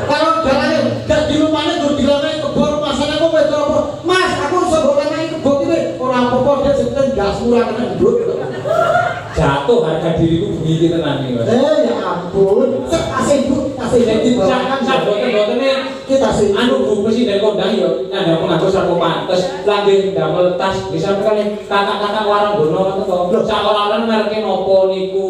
Kalau dalane gak di rumahne gur dilane kebon masane kok wedok apa? Mas, aku iso mbok lanangi kebon iki ora apa-apa dia senten gas murah kena ndut. jatuh harga diriku bunyi tenan iki, Mas. Ya ampun. Kasih Bu, kasih Jadi Bu. sak boten-botene Kita sih. anu Bu presiden kondang yo nandang ngaku sarko pantes langgeng damel tas bisa kali kakak-kakak warang bono ngono to. Sak ora-ora mereke nopo niku.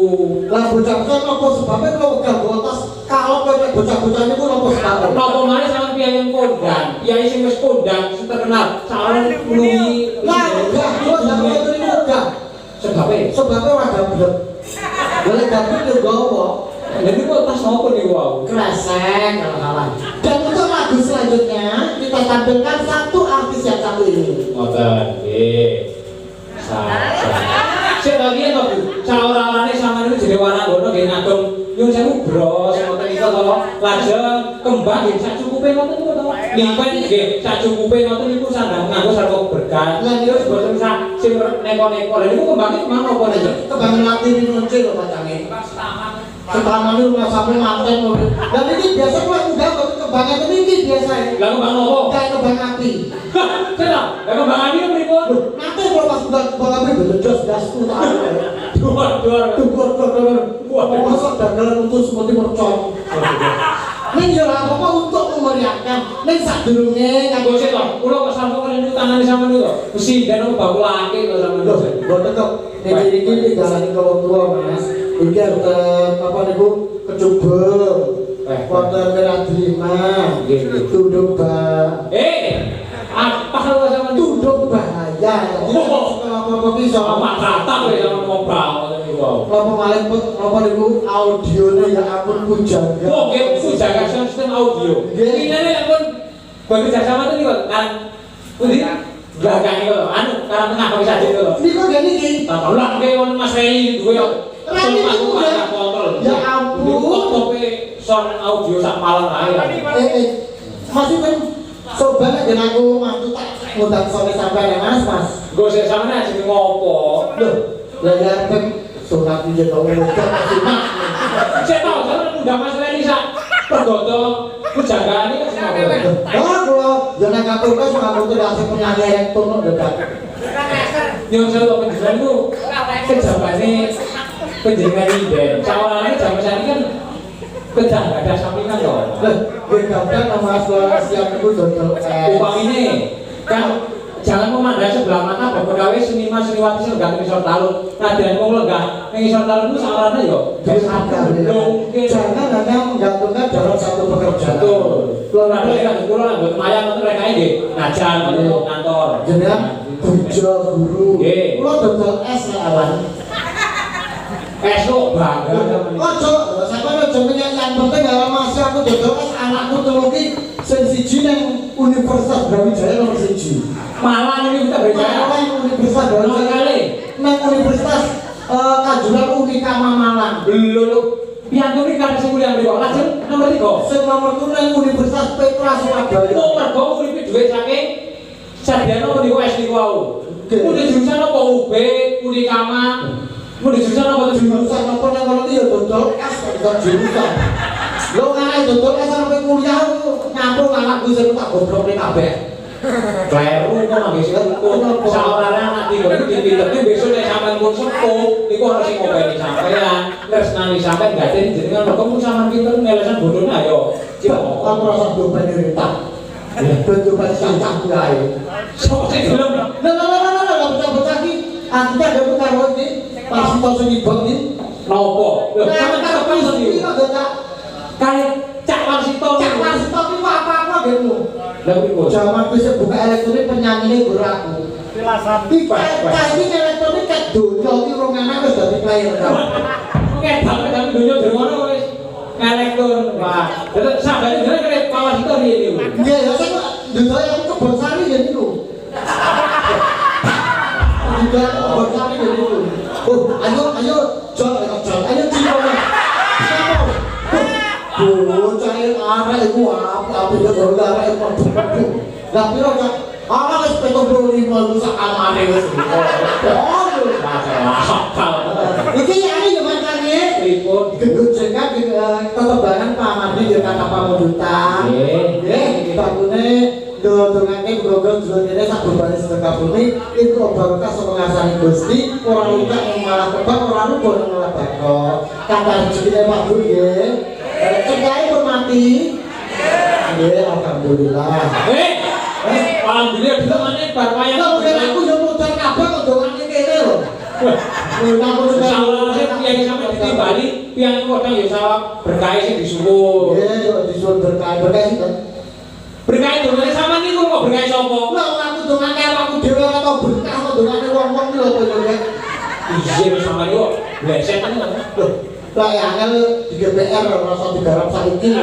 Lah bocah-bocah nopo sebabnya kalau gak botas kalau kowe bocah-bocah niku nopo sebabnya? Nopo maneh sampeyan piye kondang? Kiai sing wis kondang sing terkenal saron nuli. Lah gak kok sampe niku gak. Sebabnya ora gablek. Boleh gablek yo gowo. Jadi kok tas nopo niku wau? Kresek kalah-kalah. Dan untuk lagu selanjutnya kita tampilkan satu artis yang satu ini. Ngoten nggih. Sik lagi to Bu. Saora-orane sampeyan niku jenenge Warangono nggih ngagem nyun sewu bros ngoten niku to. Lajeng kembang nggih sak cukupe ngoten niku to. Lipen nggih sak cukupe ngoten niku sandang nganggo sarko berkah. Lah niku boten sak sing neko-neko. Lah niku kembange kemana apa niku? Kembang mati ini muncul lho pacange. Setamane rumah sampe manten lho. Dan ini biasa kok udah kembangnya ini biasa. Lah kembang opo? Kayak kembang api. Kenapa? Lah kembang api pripun? Nanti kalau pas udah kembang api bedos gas tuh tak ada. Duar. Wah, masuk dagelan untuk seperti mercon. Ning yo apa untuk memeriahkan. Ning sadurunge Kanggo sik to. Kula kok sampe ngene tangane sampeyan niku to. Mesti den opo bakulake to sampeyan. loh, boten kok. Iki digalani kalau tua Mas. Iki apa niku kecubur. Wonten merah terima. Tunduk apa kalau sampeyan tunduk bahaya. Apa bisa? Apa kata kowe sampeyan ngobrol ngoten niku wae. Apa malih apa niku audione ya ampun pujaga. Oh, nggih pujaga sistem audio. Ini pun bekerja sama tuh niku kan. Pundi? Belakang niku anu karena tengah kok bisa itu lho. Niku gini iki. Lah nggih wonten Mas Reli duwe kok. Reli niku kontrol. Ya ampun. Tope sound audio sak malam ae. Masih kan coba nek aku mantu tak ngundang sore sampean ya Mas. Nggo sik sampeyan aja ngopo. Loh, lah ya kan sunat iki to ngundang sunat. Saya tahu sampeyan ngundang Mas Reli sak pergodo pujagaan iki kan ngopo. Ah, kalau jangan ngatur kan ngatur tidak asing penyanyi yang turun dekat. Yang saya tahu penjualan itu kejabane penjagaan inden. Cawalannya zaman saat ini kan kerja nggak ada sampingan loh. Lah, nama asal siap itu dodol. Upang ini kan jangan memandang sebelah mata bahwa pegawai seniman seniwati sing gak ngisor talun. Nadyan wong lenggah ning ngisor talun itu saurane yo Jangan hanya menggantungkan dalam satu pekerjaan. betul. Kalau ada yang kulo nang mboten mayang ngoten rek ae nggih. Najan ngoten kantor. Jenengan bujo guru. Nggih. Kulo dodol es ya awan. Esok bangga Ojo, sampeyan ojo menyang yang penting kalau masih aku dodol es anakku telu iki sing siji nang Universitas Brawijaya nomor 1. Malang ini kita berjaya. Malang Universitas Brawijaya kali. Nang Universitas Kajuran Unikama Malang. Belum. Piantun iki kan sing kuliah mriko. Lajeng nomor 3. Sing nomor 2 nang Universitas Petra Surabaya. Oh, mergo uripe dhuwit saking sarjana niku S niku wau. Kudu jurusan apa UB, Unikama. Kudu jurusan apa Jurusan apa nang kono iki ya dodol es kok jurusan. Lo ngarai dodol es sampe kuliah nyamplung anakku sing tak goblokne kabeh. Kleru kok lagi sepuh. Saurane anak tiga iki dipiteke besok nek sampean pun sepuh, iku ana sing ngopeni sampean, tresnani sampean gaten jenengan mergo pun sampean pinter ngelesan bodone ayo. Aku rasa dopen rentak. Bentuk bahasa aku ae. Sok sing gelem. Lah bocah-bocah iki aku tak ada karo iki pas tau sing ibon iki. Nopo? Lho, sampean tak apa iki? Kae Cak Warsito. Cak Warsito iki apa-apa genmu. Lah pripun? Zaman wis buka elektronik penyanyine gur aku. Cah iki elektronik ket donya iki rong anak wis dadi player. Oke, tapi dunia dermono wis elektron. Wah, terus sampeyan kene Pak Warsito riyen niku. Iya, ya sing donya aku kebon sari ya niku. Juga kebon sari ya niku. Oh, ayo jol ayo cipono. Bocah arek iku apik ya karo arek padha. Lah piro Cak? Ana wis 75 sak amane wis. Oh, iki ari yo mangkane. Pripun? Gegojengan ketebangan pamarne yo kata pamundutan. Nggih, bakune ndongake grogol jone sak berbane sedekah bumi itu barokah saka ngasani Gusti, ora luka malah kebak ora lupa malah bakok. Kata rezekine Pak Bu nggih. Cekai hormati. Nggih, alhamdulillah. Alhamdulillah ditemane bar wayang. Aku yo modal kabeh kok dongane kene lho. Salah piye sampe ditimbali, piye kodang ya sawah berkah sing disuwun. Nggih, yo disuwun berkah sinten? Berkah dongane sampean niku kok berkah sapa? Lah aku dongane aku dhewe ora tau berkah kok dongane wong-wong iki lho kok ya. Iya sampean yo bleset kan. Loh, lah ya angel di GPR rasa digarap saiki.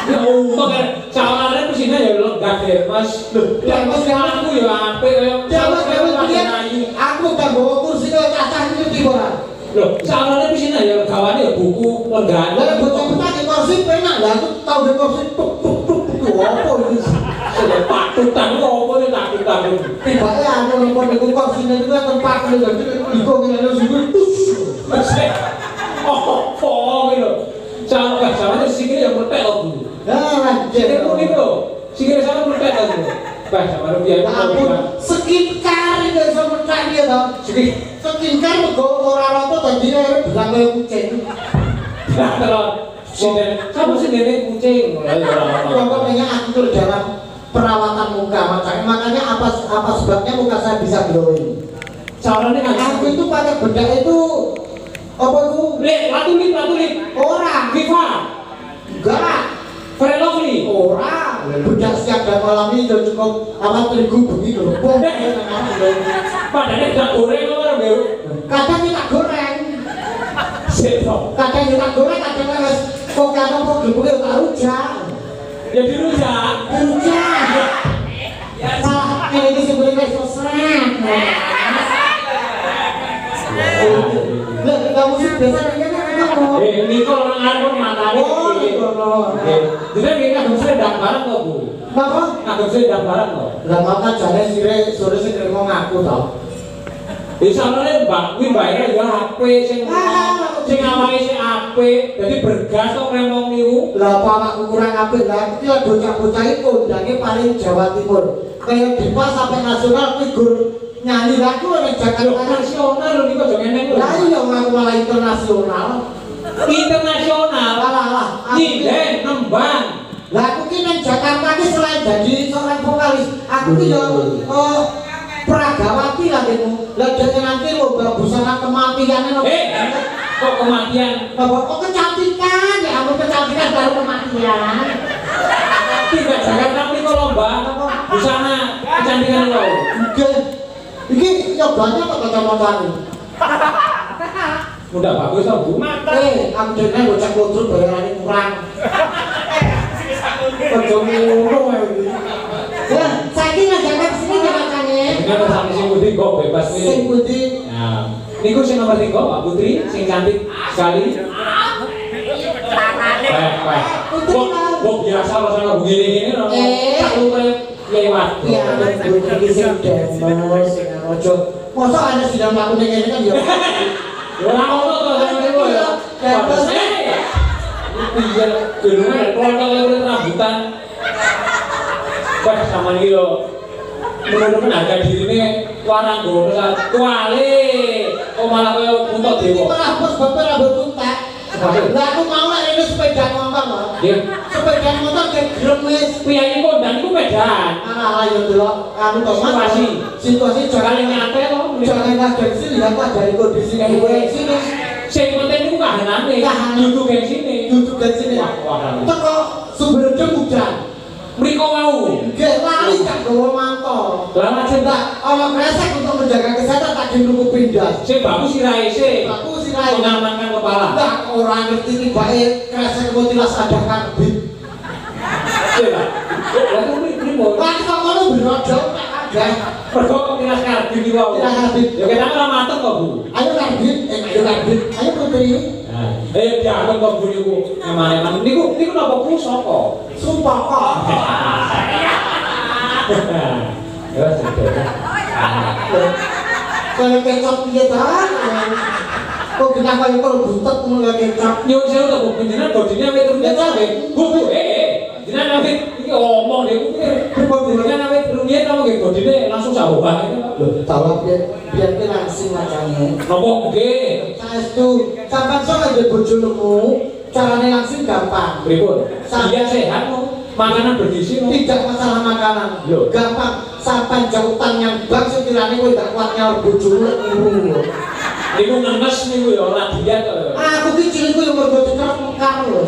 Ya umpama sawane kusine ya lho gader Mas. Ya Mas aku ya apik kaya aku tak bawa kursi kaya cacah iki iki ora. Lho, sawane kusine ya gawane ya buku lenggan. Lah bocah-bocah di kursi penak lah aku tau di kursi tuk opo iki. Patutan kok opo nek takutan. Tibake aku nempel niku kursine niku tempat lho iku ngene sing Oh, gitu. Sama sikile yang meletek lho, Bu. Lah, Sikile kuwi lho. Sikile sama meletek lho. Bah, sama rupiah. ampun, skincare iki iso mecah dia to. Skincare mergo ora rata dadi belang kaya kucing. Nah, terus sini, kamu sendiri kucing. Pokoknya aku tuh dalam perawatan muka makanya apa sebabnya muka saya bisa glowing. Caranya Aku itu pakai bedak itu apa itu? Latulip. Ora. Viva. Enggak. Very lovely. Ora. Bedak siap dan malam ini udah cukup amat terigu begitu. Padahal tidak goreng orang baru. Kadang kita goreng. Kadang kita goreng, kadang harus kok kadang kok gelembungnya tak rujak. Ya dirujak. Rujak. Salah ini sebenarnya sosret. Lah kamu sih biasanya kan Ini kalau ngarep matane. Oh, ngono. Jadi kita harus sedang barang kok, Bu. Napa? Harus sedang barang kok. Lah maka jane sore sing ngomong aku to. Bisa nane Mbak kuwi mbayar ya HP sing awake sing apik, dadi bergas kok remong niku. Lah apa anakku kurang apik lah iki bocah-bocah iki kondange paling Jawa Timur. Kayak Dipa sampai nasional kuwi gur nyanyi lagu ning Jakarta Nasional lho niku aja ngene lho. Lah iya ngaku malah internasional. Internasional. Lah. Nyinden nembang. Lah aku ki nang Jakarta ki selain jadi seorang vokalis, aku ki yo Pragawati lah demo. Lah dene nanti lomba busana kematian Kok kematian? Kok kecantikan? Ya ampun kecantikan baru kematian. Tidak Jakarta niku lomba busana kecantikan lho. Nggih. Iki nyobanya kok kacamata. Udah bagus to, Bu. Aku dene bocah kodrut bayarane kurang. Ojo ngono wae iki. Lah, saiki ngajakan sini jamakane. Dengan sami sing putih kok bebas nih. Sing putih. Nah, niku sing nomor 3 Pak Putri, sing cantik sekali. Kok biasa rasanya begini-gini lho. Tak lupa lewat. Iya, iki sing demos sing ojo. Mosok ana sidang aku ning kene kan ya. Ora ono to sampeyan niku ya. Terus iya, gedungnya klontol rambutan. Wah, sama ini lo menurut harga diri ini warang gono kuali kok malah kayak untuk dewa malah bos bapak rambut tuntak. Lah aku mau lah ini sepeda motor loh. Sepeda motor kayak gremes. piye kok dan iku medan. Ayo delok anu to Mas. Situasi Kali jangan nyate to. jangan kaget sih lihat Pak dari kondisi gue sini. Sing penting niku kahanane. Duduk yang sini. Duduk di sini. Teko sumber hujan. Mriko mau. Nggih lali tak gowo manto. Lah lajeng Cinta, orang kresek untuk menjaga kesehatan tak dinuku pindah. sing bagus sirahe sih. Aku sih lain. Mengamankan kepala. Enggak orang ngerti ini baik kresek mutilas ada karbit. Lah kok primo. Lagi kok ngono berodo tak kaget. Pergo tilas karbit iki wae. Tilas karbit. Ya kita ora mateng kok, Bu. Ayo karbit, ayo karbit. Ayo putri. Dianggap kok Bu niku. Emang niku napa ku sapa? Sumpah kok. Ya sudah. Kalau kecap piye ta? Kok kita kaya kok butet ngono kecap. Nyuwun sewu to Bu, jenengan bodine awet rumit sampe. Bu, jenengan awet iki omong niku jenengan awet rumit apa nggih bodine langsung sawah iki. Lho, tawa biar ki langsing macane. Napa nggih? Saestu, sampean sok ndek bojo lemu, carane langsing gampang. Pripun? Iya sehat kok. Makanan bergizi kok. Tidak masalah makanan. Lho. Gampang. Sampai jautan yang bang sekiranya kowe gak kuat nyaur bojomu niru. Niku ngenes niku ya ora diet kok. Aku ki cilinku yang mergo dikerep mekar lho.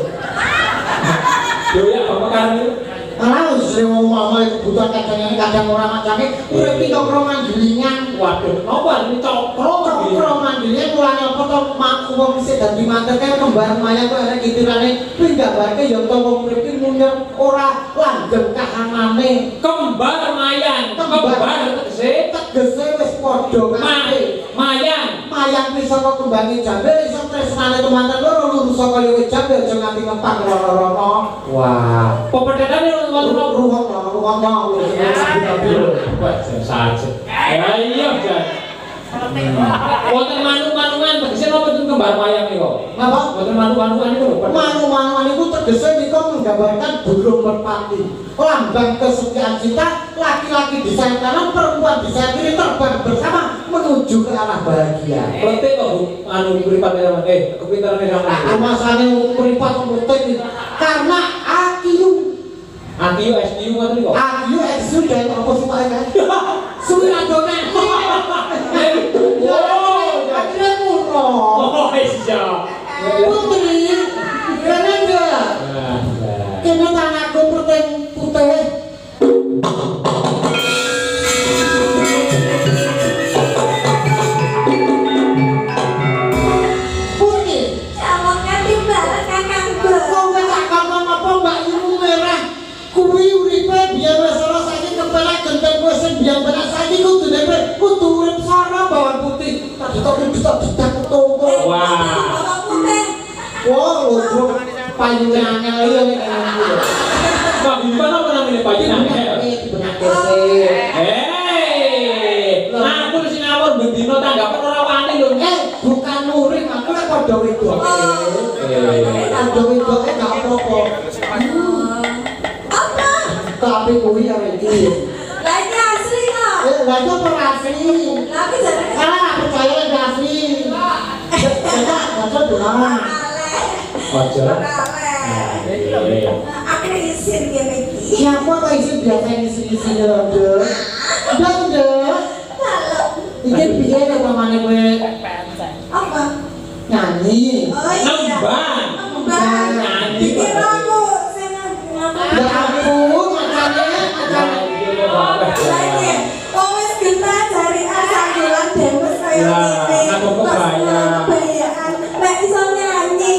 Lho ya apa kan niku? Alah wis wong mama kebutuhan kadang ora macane urip iki kok mandhelingan. Waduh, napa ini cokro Cokro mandhelingan mulane apa to mak wong sik dadi mantek kaya kembar maya kok arek kitirane kuwi gambarke ya to wong urip iki munyer ora langgeng kahanane. kembar mayan. Kembar tegese Tegese wis padha kabeh. mayan. Mayang bisa kok kembangi jambe iso tresnane teman-teman loro lurus saka liwet jambe aja nganti ngempang rono-rono. Wah, pepetetane Ruwong-ruwong. Wah, saja. Ya iya, Jan. Wonten manu-manuan tegese napa ten kembar mayang niku? Napa? Wonten manu-manuan niku lho. Manu-manuan itu tegese nika menggambarkan burung merpati. Lambang kesetiaan cinta, laki-laki di sayap kanan, perempuan di sayap kiri terbang bersama menuju ke arah bahagia. Kletik kok Bu, anu mripate sampean. Kepintarane sampean. Rumasane mripat mripat karena Akiu SDU ngoten niku. Ayo eksu dan apa sih Pak kan? Suwi adone. Akhirnya murah. Oh, iya. Putri, kena enggak? Kena tanganku putih. Putri, Calon nganti bareng kakangku. kok nggak akan apa mbak ilmu merah? Kuwi uripe biar wis ora saiki kepelek genteng wis biar benak saiki kudu dhewe kudu urip sana bawang putih. Tadi tok ditak tonggo. Wah. Wah, lho payune angel iki nek ngono. Pak Bimban apa namanya Pak Jenang? Iki benak dese. Aku sing ngawur bendino tanggapan ora wani lho. Bukan murid, aku lek padha wedok. Padha wedoke gak apa-apa. Apa? Tapi kuwi ya iki. Lah ini asli kok. Lah itu ora asli. Tapi jarane Karena gak percaya lek asli. Baca doang. Wajar. Aku isin ngene iki. Siapa kok isi biasa isi lho, Dek? Dek. Iki piye nek pamane kowe Apa? nyanyi? Oh iya. Nembang. Nembang. Nyanyi. Dikira aku sing Ya ampun, macane. Lagi, kok wis genah jari asanggulan demes kaya ngene. Aku kebayang. Kebayaan. Nek iso nyanyi.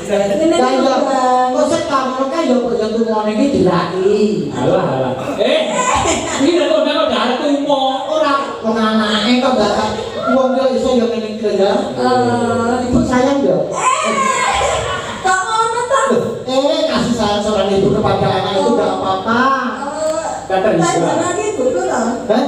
Ngene Lah iya, Bang. kok sik kamu kan yo kok yang ngomong iki dilaki. Alah. Ini kok ndak ada tumo. Ora wong anake kok bakal wong yo iso yo ngene iki ya. Ibu sayang yo. Kok ngono to? Kasih sayang seorang ibu kepada anak itu gak apa-apa. Kata Lah Rizwa. jenenge iki buku to. Hah?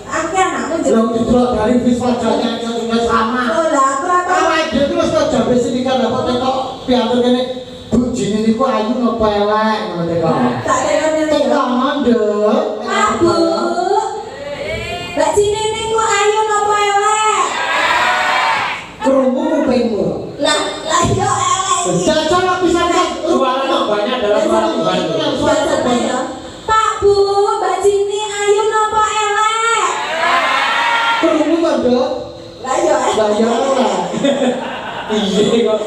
Aku anakku jeneng. Belum didelok dari vis wajahnya juga sama. Oh lah, aku ora tau. Awake dhewe wis tak jambe sindikan apa tekok piatur kene Bu Jini niku ayu napa elek ngono tekok. Tak tekone Tekok mandek. Pak Bu. Mbak Jini niku ayu napa elek? Krungu kupingmu. Lah yo elek iki. Cocok bisa kan Suara banyak dalam suara Tuhan. Biasanya ya. Pak Bu, Mbak Jini ayu napa elek? krungu mandek. Lah yo Lah ya ora. Iya kok.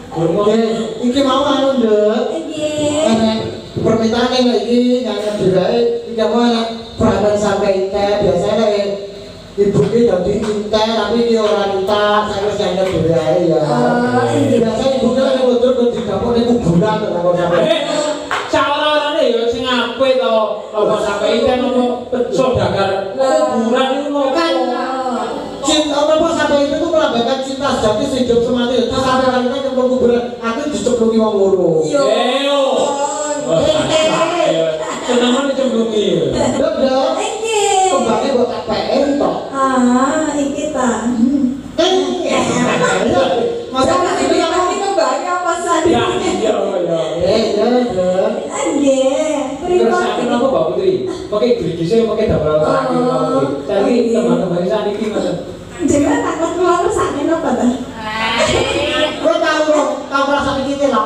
Gurung. Iki mau anu ndek. Nggih. Ana permintaan yang iki nyanyi dhewe iki mau ana perhatian sampai teh biasanya ibu ki dadi cinta tapi dia ora minta saya nyanyi dhewe ya. Biasanya ibu ki nek betul kok didapur niku bulan kok sampai. Sawarane ya sing apik to. Apa sampe iten apa saudagar kuburan iku Kan cinta apa sampai itu tuh melambangkan cinta sejati hidup semati. Terus sampai kali ini ke kuburan aku dicepluki wong loro. Yo. Senengane cemplungi. Ndek ndek. Iki. Kembangnya buat KPN toh. Ah, iki ta. Masa Ini pasti kembangnya apa sadi? Ya, iya. ya. Nggih. Terus Pripun? sakit apa Mbak Putri? Pakai gerigise pakai dapur sakit Mbak Putri. Tapi teman-teman saniki ngoten. Jenengan takut keluar sakit apa ta? Kau tahu perasaan kita lah.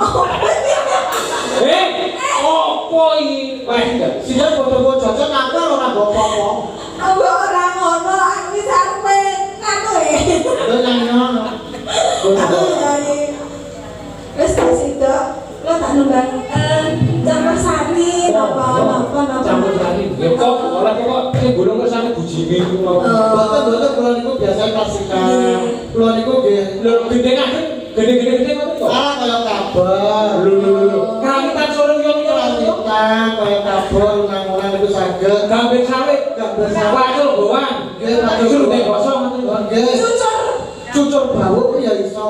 Opo iki? Wah, Sini bodoh cocok aku orang ngomong. Apa ora ngono aku wis sampe ngono ya. Lo nyanyi. Aku nyanyi. Wis tak sida, lo tak numbang campur sari napa. campur sari. Ya kok ora kok sing golong kersane bujine iku mau. Boten kulon niku biasa klasikan. Kulon niku nggih. Lho gendeng-gendeng gede-gede ngoten kok. Salah kaya kabar. Lho. Kerawitan sore yo-yo Kerawitan kaya kabar nang-nang niku saged. gambeng sawit, Gambar sawit. wacul bawang. Nggih, wacul Suruh bawang. teh bosok ngoten. Nggih. Cucur. Cucur bau ku ya iso.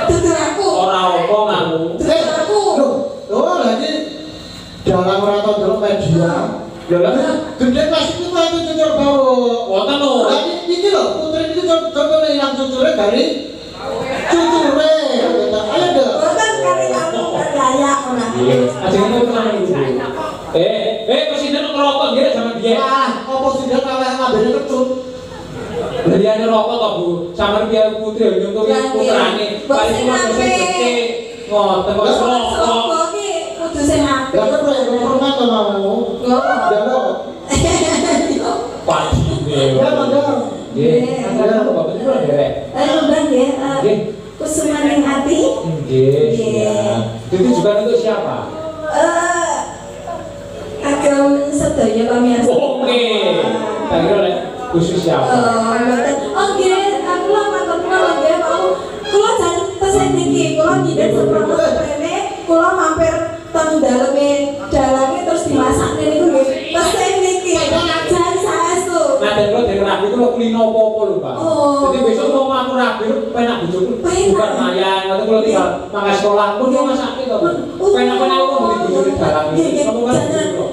Tutur aku. Ora apa ngamu. Tutur aku. Loh, lagi dalam rata dulu media. Lho lha Gede plastik itu itu cucur bau. wonten lho. Lagi ini loh, putri ini contohnya yang cucurnya dari cucurnya. Ayo deh. Boten kali kamu berdaya ora. Ajeng ngono kan ibu. Presiden ngerokok nggih sama dia. Wah, apa sih dia kalah ngabene kecut? Liyane rokok to Bu. Sampeyan piye putri nyuntuhi putrane. Paling kula gede. Ngoten kok rokok. Rokok ki kudu sing apik. Lah kok yang hormat to mau? Ya lo. Padine. Ya monggo. Nggih, ada Bapak Ibu derek. Bang ya. Nggih. Kusumaning ati. Nggih, siap. Itu juga untuk siapa? Agam sedaya pamirsa. Oke. Tak kira lek khusus siapa? Oh nggih, aku lho matur nuwun nggih mau kula jan pesen niki, kula ngidek seprono seprene, kula mampir teng daleme dalange terus dimasakne niku nggih. Pesen niki, jan saestu. Nah, dan kalau dari rabi itu lo kulino apa-apa lho Pak. Jadi besok mau aku rabi itu penak bujuku bukan mayan. Nanti kalau tinggal makan sekolah pun dia masak gitu. Penak-penak aku beli bujuk di dalam ini. Kamu kan bujuk.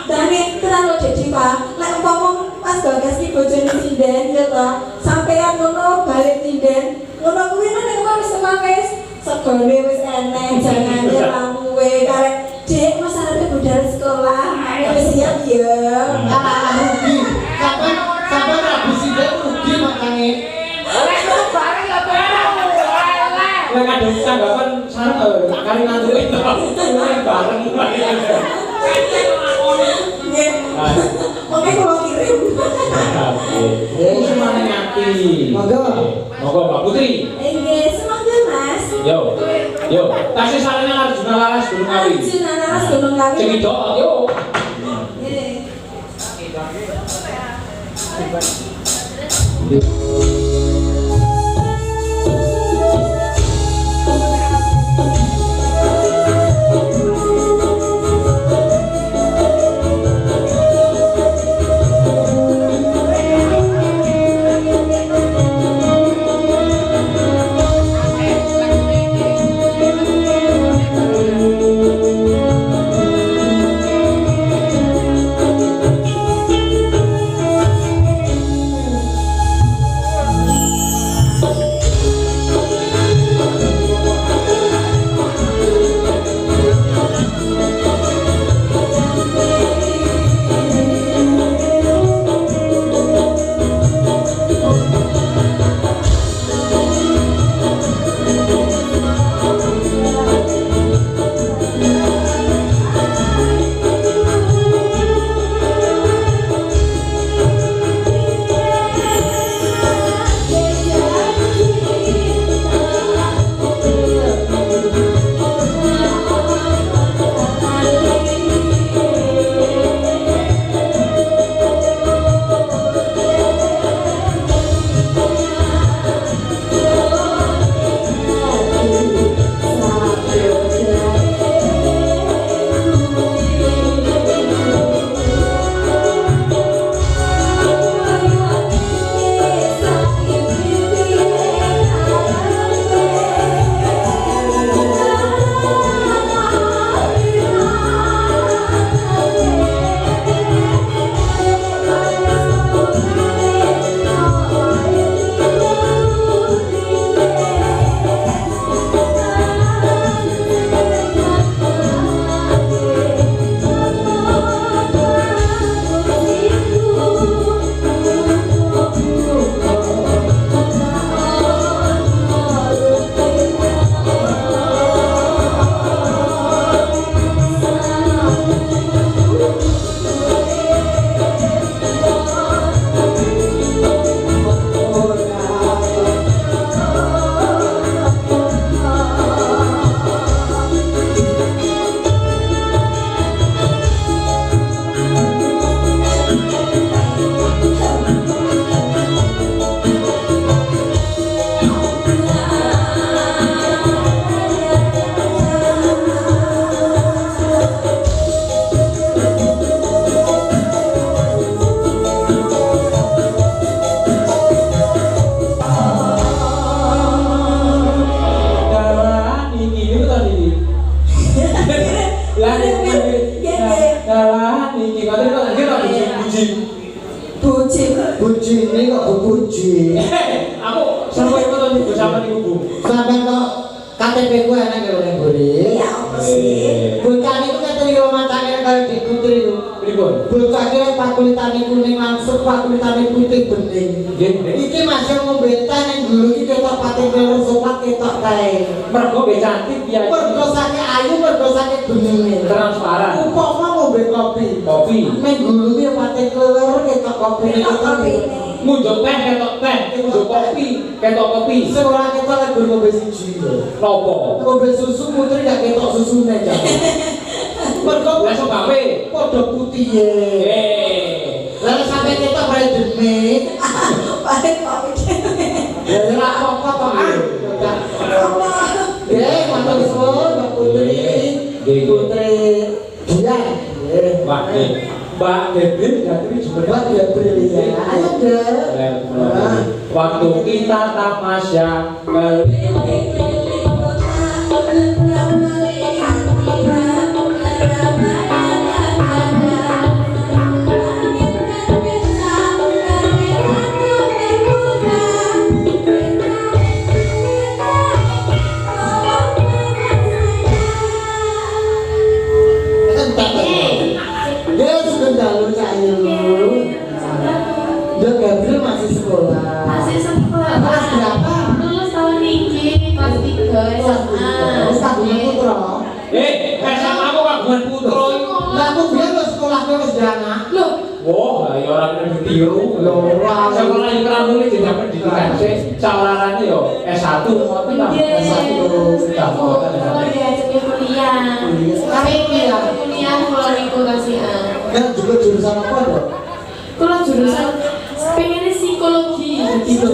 Dane tenan lho Dek Diva. Nek umpama Mas Bagas ki bojone sinden ya to. Sampeyan ngono balik sinden. Ngono kuwi nek wis wis segone wis enek, jangane ramuwe karek Dek Mas arepe budal sekolah. Wis siap ya. Rugi. Sampai habis itu rugi makanya. Lek ada tanggapan sareng kali nanti itu bareng. Nggih. Oke kula kirim. Ini semuanya ngati. Monggo. Monggo Mbak Putri. Nggih, semoga Mas. Yo. Tasih salahnya Arjuna Laras Gunung Kawi. Arjuna Laras Gunung Kawi. Sing itu, yo. Sampai kok KTP ku enak karo ning Buri. Iya, apa sih? Bocah niku kate yo macane kaya Dik Putri ku. Pripun? Bocah ki pakulitane kuning langsung pakulitane putih bening. Nggih. Iki masih ngombe teh ning gulu iki ketok pati karo sopat ketok kae. Mergo ge cantik ya. Mergo saking ayu, mergo saking bening. Transparan. Upama ngombe kopi. Kopi. Ning gulu ki pati keluar ketok kopi. Kopi ini. Munjuk teh ketok teh, munjuk kopi ketok kopi. Sing ora ketok lek guru ngombe siji lho. Nopo? Ngombe susu putri gak ketok susune jan. Mergo Besok gawe. padha putih ye. Lah sampe ketok bae demit. Paling kopi ini. Ya ora apa-apa kok. Apa? Nggih, matur suwun Mbak Putri. Nggih. Putri. Iya. Nggih. Mbak Mbak Debbie Gatri juga Mbak dia brilian. Ayo, Dek. Waktu kita tamasya Dia sudah jalur cayu. Dia Gabriel masih sekolah. Masih sekolah. Kelas berapa? Lulus tahun ini kelas 3 SMA. Terus kagungan putra. SMA aku kagungan putra. Lah aku biar lo sekolah ke wis jana. Loh, Wah, lah ya ora kena ditiru. Lho, ora. Sekolah yang keramune jenjang pendidikan sih. Sawarane yo S1 ngoten ta. iya. S1 sudah ngoten. Kalau diajakin kuliah. Tapi Kuliah kalau niku kasihan. Dan juga jurusan apa dong? Kalau jurusan pengennya psikologi. Gitu.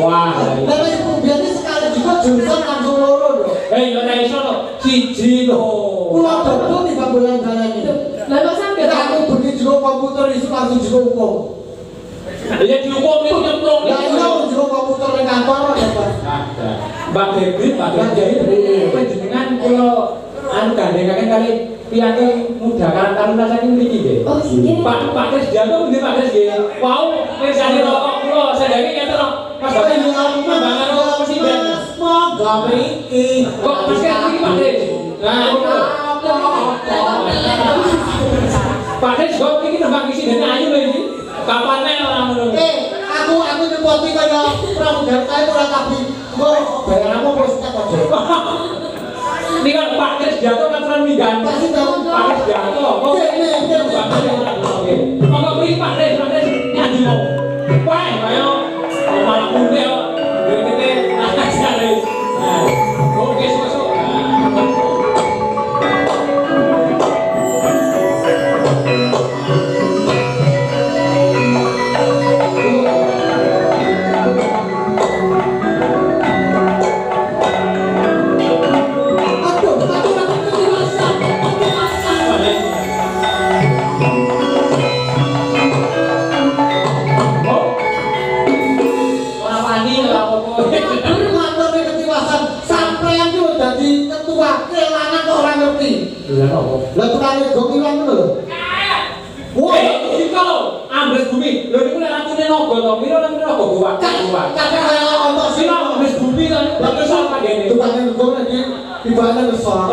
Wah. Tapi kemudian ini sekali juga jurusan langsung loro dong. Ya ora iso to. Siji lho. Pulau dokter di Babulan Balani. Lah kok sampe Kita aku pergi juga komputer itu langsung juga hukum. Ya dihukum itu nyemplung. Ya iya juga komputer di kantor ya Pak. Mbak Debbie, Mbak Debbie, panjenengan kula anu gandhengaken kali piyambak muda karang-karang saking mriki nggih. Oh, iya. Pak Krisdianto nggih Pak Kris nggih. Wau mirsani rokok kula sedake ngeten kok. Mas Bapak yo pembangan kok presiden. Semoga mriki. Kok Mas Kris iki Pak Kris. Nah, itu. Pak Kris kok iki nembang presiden ayu lho iki. Kapane ora ngono. Aku nyepoti kaya pramugari kae ora kabeh. Kok bayaranmu wis tak aja. Ini kan Pak Krisdianto kan minggan. Pasti tahu. Pak Krisdianto. Kok kok beri Pak Kris nyandi mau. Wah, kaya malah punde kok. Dene ajare. Nah, oke sesuk. Lah tukang nego ilang lho. Wah, iki kalau ambles bumi, lho niku nek racune naga to, piro nang naga gowak. kakek kaya ono sing Sira ambles bumi to, lha iso pandene. tukang nego lagi tibane besar.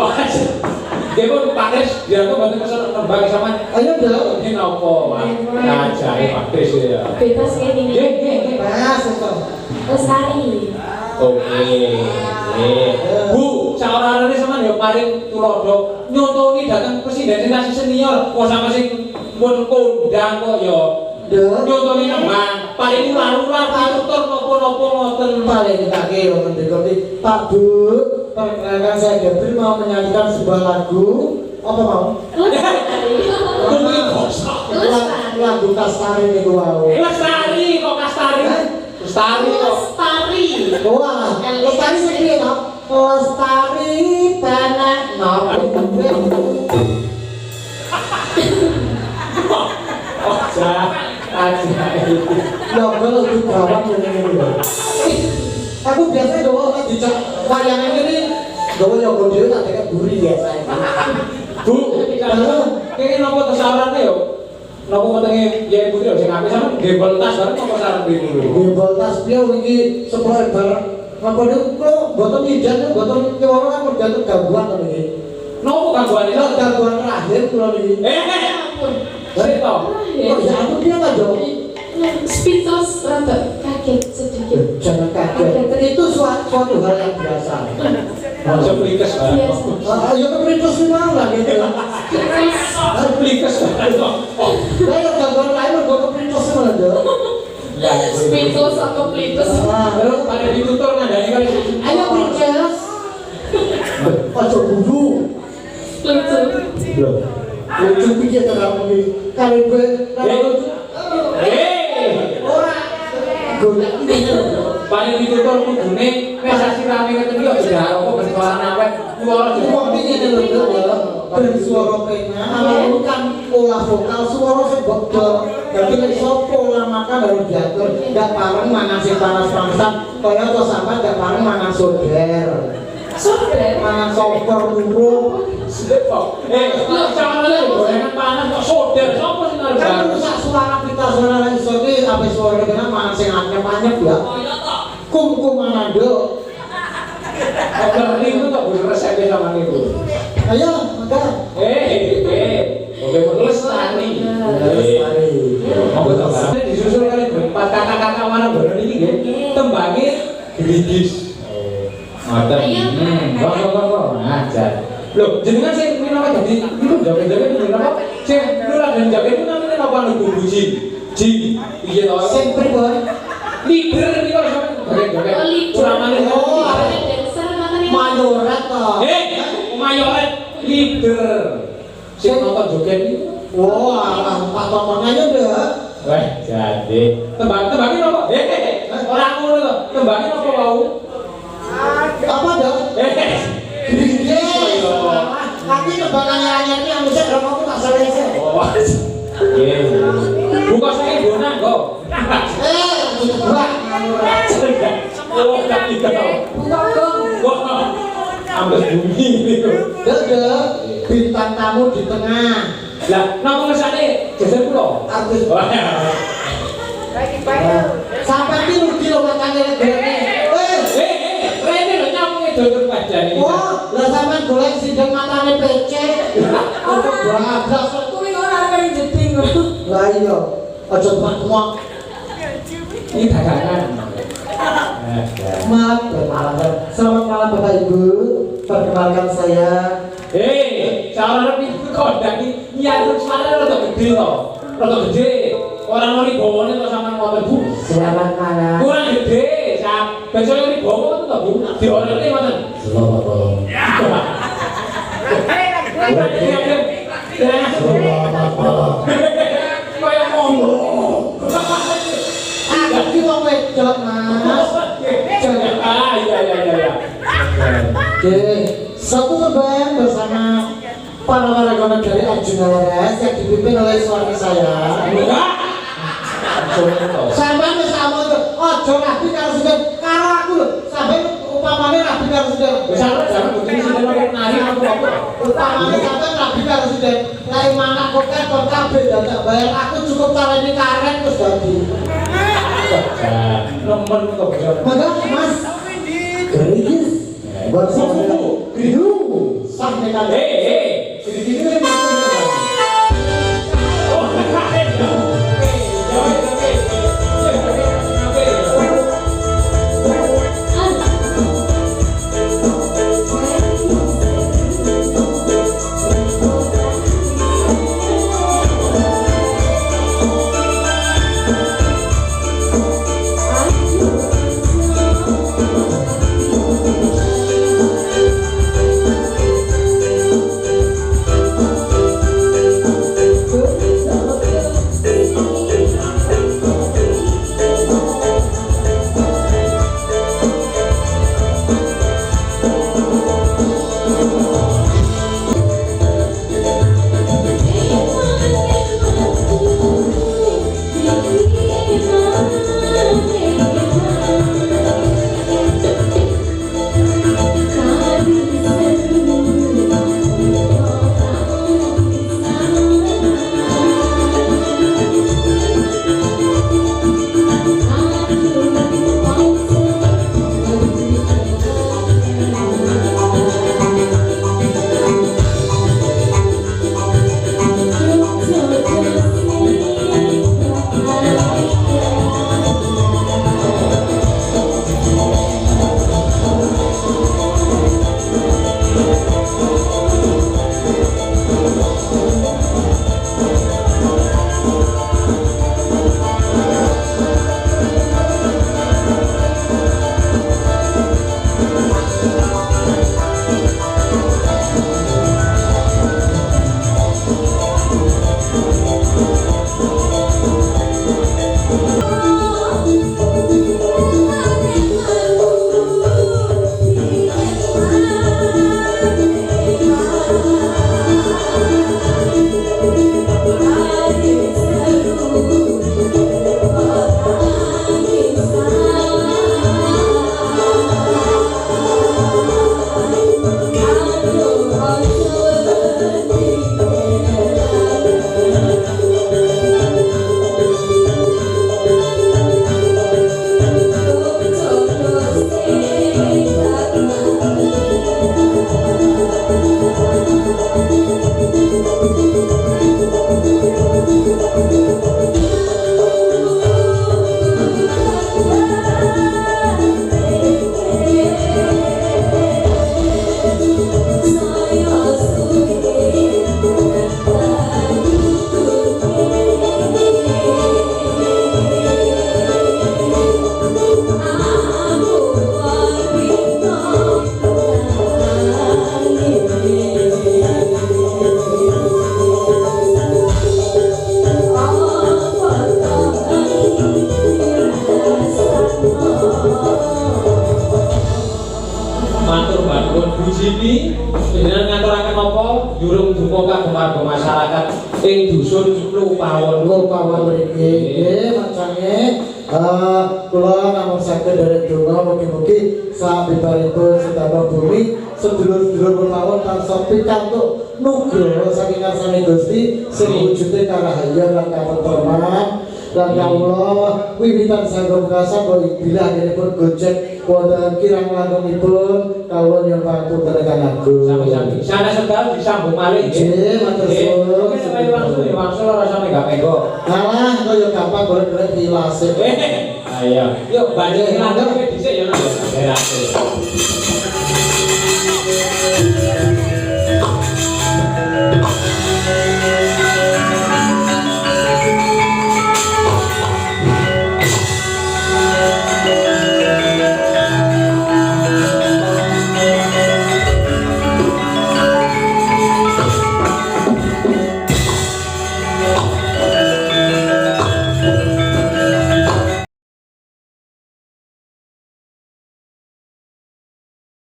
Dia pun Pak Kris, dia tuh bantu kesana nembang sama. Ayo dah. Ini nopo, Pak? Ngajari Pak Kris ya. Bebas kayak gini. Nggih. Mas, kok. Lestari. Oke. Bu, saorane sampean ya paring tulodo nyontoni datang presiden sing senior, kok sama sing pun kondang kok ya. Nyontoni nembang, paling ular-ular patutur nopo-nopo ngoten. Paling ditake yo mendekati Pak Bu, perkenalkan saya Gabriel mau menyanyikan sebuah lagu. Apa mau? Kuwi kosok. Lagu Kastari niku wae. Lestari kok Kastari. Lestari kok. Lestari. Wah, Lestari sing piye to? Lestari tenek napa? Nobel itu gawat ini lho. Aku biasa doa nek dicak wayangan ini doa yang gede tak kayak buri biasa. Bu, kene napa tesarane yo? Napa wetenge Yai Putri sing apik sampean gembol tas bareng apa sareng mriku lho. Gembol tas piye iki sepuluh bar Ngapa niku kok boten ijen boten nyuwara kan bergantung gangguan to niki. Nopo gangguan itu? Gangguan rahim kula niki. Ampun. Cerita. Oh ya ampun dia ta, Jo? Spitos rada kaget sedikit. Jangan kaget. Itu suatu hal yang biasa. Aja plikes. Biasa. Ya kepritus memang lah gitu. Spitos. Plikes. Lah ya gangguan rahim kok kepritus malah, Jo. Spitos atau plitos. Terus pada ditutur ngandani kali. Ayo princess. Ojo guyu. Lucu. Loh. Lucu piye to kamu iki? Kali kowe ora golek iki. Paling ditutur kudune wis sirame ngeten iki aja karo bentukan awet suara Wong iki ngene lho, ben suara pena, awakmu kan pola vokal suara sing bodho. Dadi nek iso pola makan harus diatur, enggak bareng mangan sing panas-panasan, kaya to sampean enggak bareng mangan soder. Soder. Mangan sopor luru. jangan lagi gorengan panas kok soder sapa sing arep Kan rusak suara kita suara iso iki sampe suara kena mangan sing anyep-anyep ya. Kum manado. Oke, itu kok resepnya sama itu. Ayo, makan. Oke, melestari. Apa to, Pak? Disusul kali berempat kakak-kakak mana bareng iki nggih. Tembange Gligis. Ngoten. Kok ajar. Loh, jenengan sing minangka dadi niku jaga-jaga niku napa? Sing lurah dan jaga itu namanya napa niku buji? Ji. Piye to? Sing pripun? Leader niku jaga-jaga. Kurang malih. Mayorat to. Mayoret leader. Sing nonton joget niku. Wah, Pak Tomon ayo deh. Wah, jadi tembang-tembangin apa? Orang ngono to. Tembangin apa wau? Apa dah? Nanti tebakannya ini yang bisa drama aku tak selesai. Buka saya bonang kok. Buka. Oh, tak tahu. Buka gong. Wah, ambil bumi itu. Dede, bintang tamu di tengah. Lah, nama ngesane jajan pulau. Artis. Wah. Sampai ini rugi loh makanya gini. Rene lho nyamuk dodol padane. Wah, lah sampai golek sidang matane PC. Untuk bablas. Kuwi ora kaya jeding lho. Lah iya, aja temak-temak. Ini dagangan. Maaf, perkenalkan. Selamat malam Bapak Ibu. Perkenalkan saya. Cara itu kok dari nyarut suara rada gede loh. Rada gede. Orang mau dibawane to sampean ngoten Bu. Selamat malam. Kurang gede, Sam. Besok yang dibawa itu to Bu. Diorele ngoten. Selamat malam. Selamat malam. Kayak ngomong. Iki wong wedok, Mas. Iya. Oke, satu terbang bersama para warga dari Arjuna Laras yang dipimpin oleh suami saya. Sampai wis amon ojo rabi karo sudah karo aku lho. Sampai upamane rabi karo sudah. Besar jangan begini sudah nari apa. Upamane sampai rabi karo sudah. Lah mana kok kon kabeh dadak bayar aku cukup carane karet terus dadi. Nemen kok bisa. Maka Mas Gerigis bersama Kridu sampai kali. Sedikit matur bangun Bu Jini jenengan ngaturaken napa nyurung donga kagem warga masyarakat ing dusun Cuklu Pawon Pawon mriki nggih macane kula namung saged derek donga mugi-mugi sabibaripun sedaya bumi sedulur-sedulur pawon tansah pikantuk nugroho saking ngarsane Gusti sing wujude karahayan lan katentreman lan ya Allah wiwitan saengga kasa bila ngenipun gojek wonten kirang langkungipun kawula nyuwun pangapunten agung sami-sami sanes sedal disambung malih nggih matur suwun mungkin sampe langsung ya maksud ora sampe gak pego alah kaya gampang golek-golek hilase ayo yuk banjir langgeng dhisik ya nang daerah